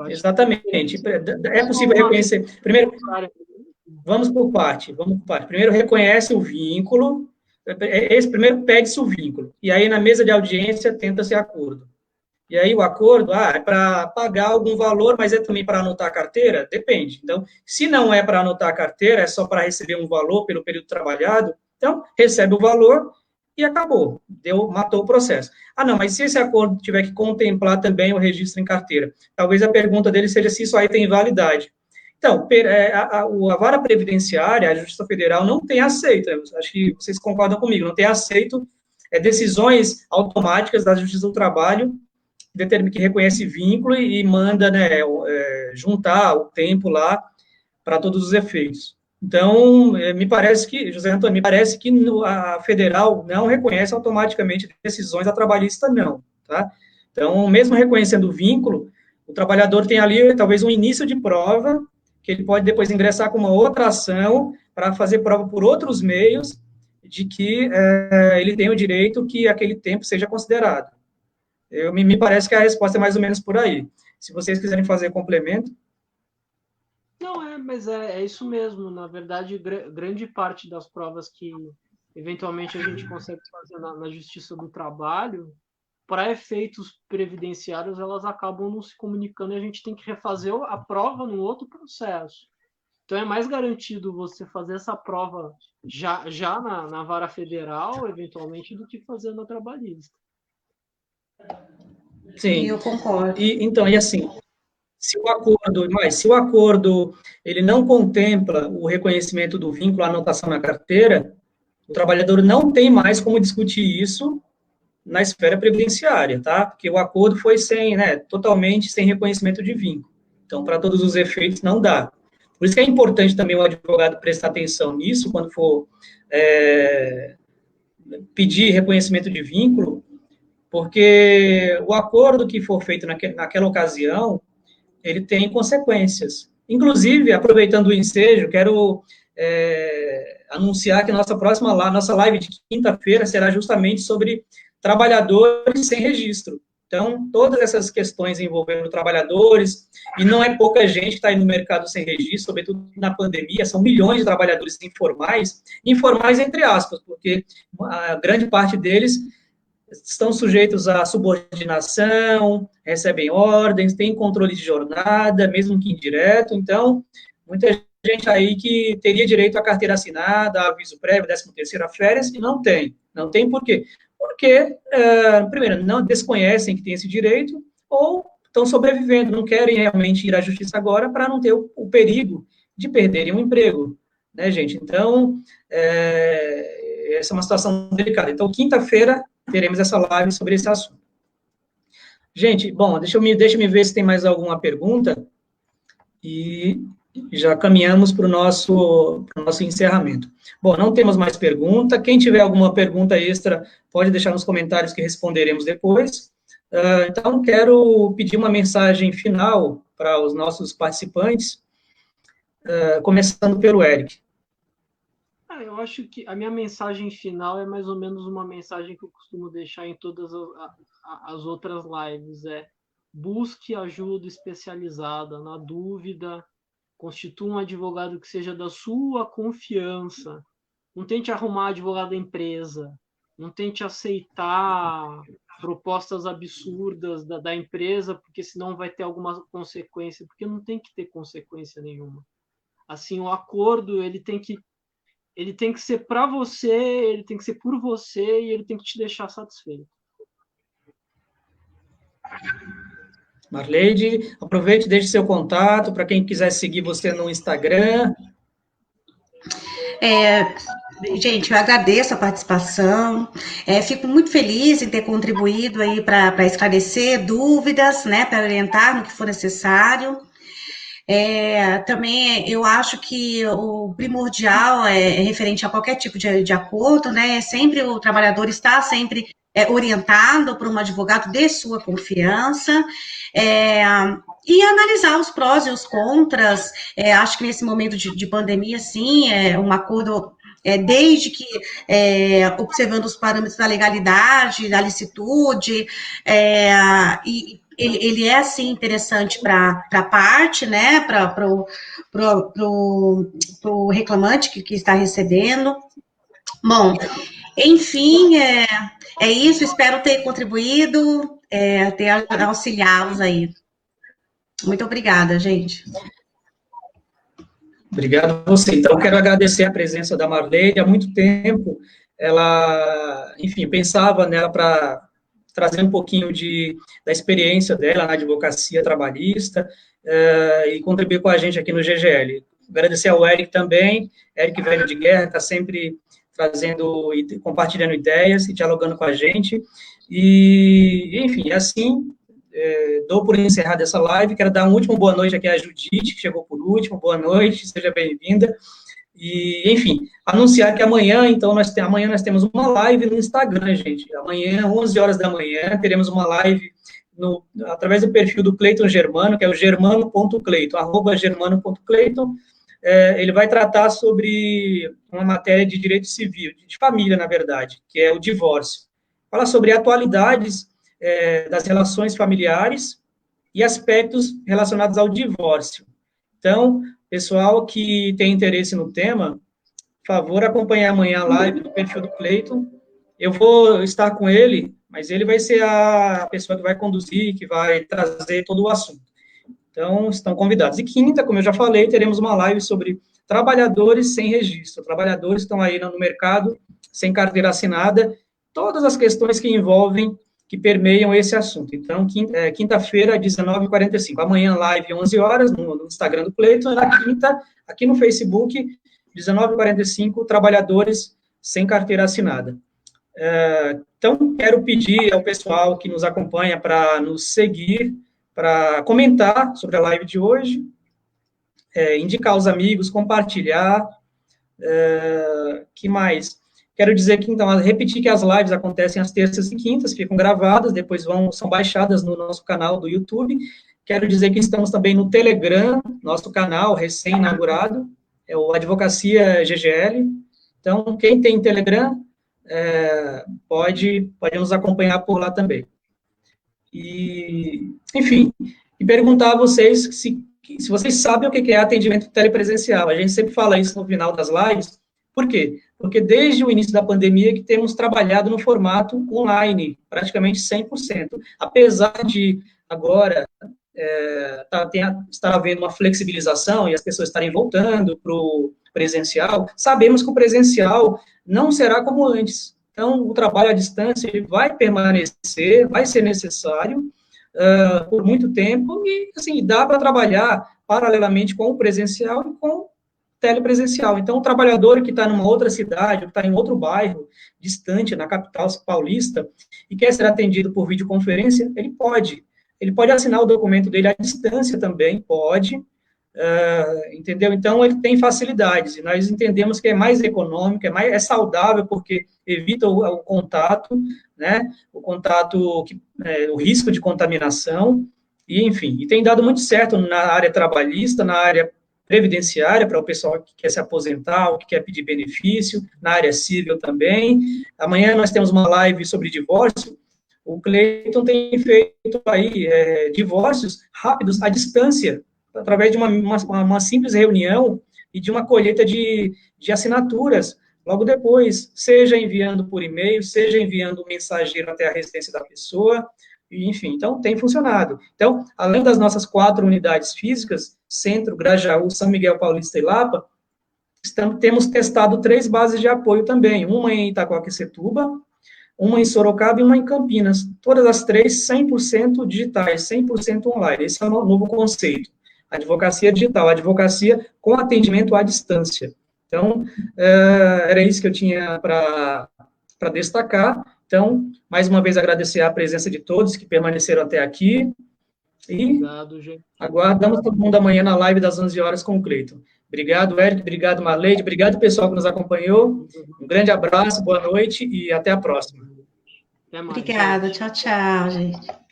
exatamente. É possível reconhecer. Primeiro, vamos por parte. Primeiro, reconhece o vínculo. Primeiro, pede-se o vínculo. E aí, na mesa de audiência, tenta-se acordo. E aí, o acordo, é para pagar algum valor, mas é também para anotar a carteira? Depende. Então, se não é para anotar a carteira, é só para receber um valor pelo período trabalhado, então, recebe o valor e acabou. Matou o processo. Não, mas se esse acordo tiver que contemplar também o registro em carteira? Talvez a pergunta dele seja se isso aí tem validade. Então, a vara previdenciária, a Justiça Federal, não tem aceito, acho que vocês concordam comigo, não tem aceito decisões automáticas da Justiça do Trabalho que reconhece vínculo e manda, né, juntar o tempo lá para todos os efeitos. Então, me parece que, José Antônio, me parece que a federal não reconhece automaticamente decisões da trabalhista, não, tá? Então, mesmo reconhecendo o vínculo, o trabalhador tem ali talvez um início de prova, que ele pode depois ingressar com uma outra ação para fazer prova por outros meios de que ele tem o direito que aquele tempo seja considerado. Me parece que a resposta é mais ou menos por aí. Se vocês quiserem fazer complemento. Não, mas é isso mesmo. Na verdade, grande parte das provas que eventualmente a gente consegue fazer na Justiça do Trabalho, para efeitos previdenciários, elas acabam não se comunicando e a gente tem que refazer a prova num outro processo. Então, é mais garantido você fazer essa prova já na vara federal, eventualmente, do que fazer na trabalhista. Sim, eu concordo. Então, assim, se o acordo ele não contempla o reconhecimento do vínculo à anotação na carteira, o trabalhador não tem mais como discutir isso na esfera previdenciária, tá? Porque o acordo foi totalmente sem reconhecimento de vínculo. Então, para todos os efeitos, não dá. Por isso que é importante também o advogado prestar atenção nisso, quando for pedir reconhecimento de vínculo, porque o acordo que for feito naquela ocasião, ele tem consequências. Inclusive, aproveitando o ensejo, quero anunciar que nossa live de quinta-feira será justamente sobre trabalhadores sem registro. Então, todas essas questões envolvendo trabalhadores, e não é pouca gente que está aí no mercado sem registro, sobretudo na pandemia, são milhões de trabalhadores informais entre aspas, porque a grande parte deles estão sujeitos à subordinação, recebem ordens, têm controle de jornada, mesmo que indireto. Então, muita gente aí que teria direito à carteira assinada, a aviso prévio, 13ª férias, e não tem. Não tem por quê? Porque, primeiro, não desconhecem que tem esse direito, ou estão sobrevivendo, não querem realmente ir à justiça agora para não ter o perigo de perderem o emprego, né, gente? Então, essa é uma situação delicada. Então, quinta-feira, teremos essa live sobre esse assunto. Gente, bom, deixa eu ver se tem mais alguma pergunta, e já caminhamos para o nosso encerramento. Bom, não temos mais pergunta. Quem tiver alguma pergunta extra, pode deixar nos comentários que responderemos depois. Então, quero pedir uma mensagem final para os nossos participantes, começando pelo Eric. Eu acho que a minha mensagem final é mais ou menos uma mensagem que eu costumo deixar em todas as outras lives. Busque ajuda especializada. Na dúvida, constitua um advogado que seja da sua confiança. Não tente arrumar advogado da empresa. Não tente aceitar propostas absurdas da empresa, porque senão vai ter alguma consequência, porque não tem que ter consequência nenhuma. Assim, o acordo, ele tem que ser para você, ele tem que ser por você e ele tem que te deixar satisfeito. Marleide, aproveite e deixe seu contato para quem quiser seguir você no Instagram. Gente, eu agradeço a participação, fico muito feliz em ter contribuído aí para esclarecer dúvidas, né, para orientar no que for necessário. Também eu acho que o primordial é referente a qualquer tipo de acordo, né? Sempre o trabalhador está sempre orientado por um advogado de sua confiança, e analisar os prós e os contras. Acho que nesse momento de pandemia, sim, um acordo, desde que observando os parâmetros da legalidade, da licitude, e ele é, assim, interessante para a parte, né, para o reclamante que está recebendo. Bom, enfim, é isso, espero ter contribuído, ter auxiliá-los aí. Muito obrigada, gente. Obrigado a você. Então, quero agradecer a presença da Marleide. Há muito tempo, ela, enfim, pensava nela para trazer um pouquinho da experiência dela na advocacia trabalhista, e contribuir com a gente aqui no GGL. Agradecer ao Eric também, Eric Velho de Guerra, está sempre trazendo e compartilhando ideias e dialogando com a gente. E, enfim, assim, dou por encerrada essa live. Quero dar uma última boa noite aqui à Judite, que chegou por último. Boa noite, seja bem-vinda. E, enfim, anunciar que amanhã, então, amanhã nós temos uma live no Instagram, gente. Amanhã, 11 horas da manhã, teremos uma live através do perfil do Cleiton Germano, que é o germano.cleiton, @germano.cleiton. Ele vai tratar sobre uma matéria de direito civil, de família, na verdade, que é o divórcio. Fala sobre atualidades das relações familiares e aspectos relacionados ao divórcio. Então, pessoal que tem interesse no tema, por favor, acompanhar amanhã a live no perfil do Cleiton. Eu vou estar com ele, mas ele vai ser a pessoa que vai conduzir, que vai trazer todo o assunto. Então, estão convidados. E quinta, como eu já falei, teremos uma live sobre trabalhadores sem registro. Trabalhadores que estão aí no mercado, sem carteira assinada, todas as questões que envolvem, que permeiam esse assunto. Então, quinta-feira, 19h45. Amanhã, live, 11 horas, no Instagram do Cleiton. E na quinta, aqui no Facebook, 19h45, trabalhadores sem carteira assinada. Então, quero pedir ao pessoal que nos acompanha para nos seguir, para comentar sobre a live de hoje, indicar aos amigos, compartilhar, que mais? Quero dizer que, então, repetir que as lives acontecem às terças e quintas, ficam gravadas, depois são baixadas no nosso canal do YouTube. Quero dizer que estamos também no Telegram, nosso canal recém-inaugurado, é o Advocacia GGL. Então, quem tem Telegram, pode nos acompanhar por lá também. E, enfim, e perguntar a vocês se vocês sabem o que é atendimento telepresencial. A gente sempre fala isso no final das lives. Por quê? Porque desde o início da pandemia que temos trabalhado no formato online, praticamente 100%. Apesar de agora estar havendo uma flexibilização e as pessoas estarem voltando para o presencial, sabemos que o presencial não será como antes. Então, o trabalho à distância ele vai permanecer, vai ser necessário por muito tempo e, assim, dá para trabalhar paralelamente com o presencial e com o telepresencial. Então, o trabalhador que está numa outra cidade, que está em outro bairro, distante, na capital paulista, e quer ser atendido por videoconferência, ele pode assinar o documento dele à distância também, pode, entendeu? Então, ele tem facilidades, e nós entendemos que é mais econômico, é saudável, porque evita o contato, né, o risco de contaminação, e, enfim, e tem dado muito certo na área trabalhista, na área previdenciária, para o pessoal que quer se aposentar, ou que quer pedir benefício, na área civil também. Amanhã nós temos uma live sobre divórcio. O Cleiton tem feito aí divórcios rápidos, à distância, através de uma simples reunião e de uma colheita de assinaturas, logo depois, seja enviando por e-mail, seja enviando um mensageiro até a residência da pessoa, e, enfim, então tem funcionado. Então, além das nossas 4 unidades físicas, Centro, Grajaú, São Miguel Paulista e Lapa, temos testado 3 bases de apoio também, uma em Itaquaquecetuba, uma em Sorocaba e uma em Campinas, todas as 3 100% digitais, 100% online. Esse é o novo conceito. Advocacia digital, advocacia com atendimento à distância. Então, era isso que eu tinha para destacar. Então, mais uma vez, agradecer a presença de todos que permaneceram até aqui. E obrigado, gente. Aguardamos todo mundo amanhã na live das 11 horas com o Cleiton. Obrigado, Eric. Obrigado, Marleide. Obrigado, pessoal que nos acompanhou. Um grande abraço, boa noite e até a próxima. Obrigada. Tchau, tchau, gente.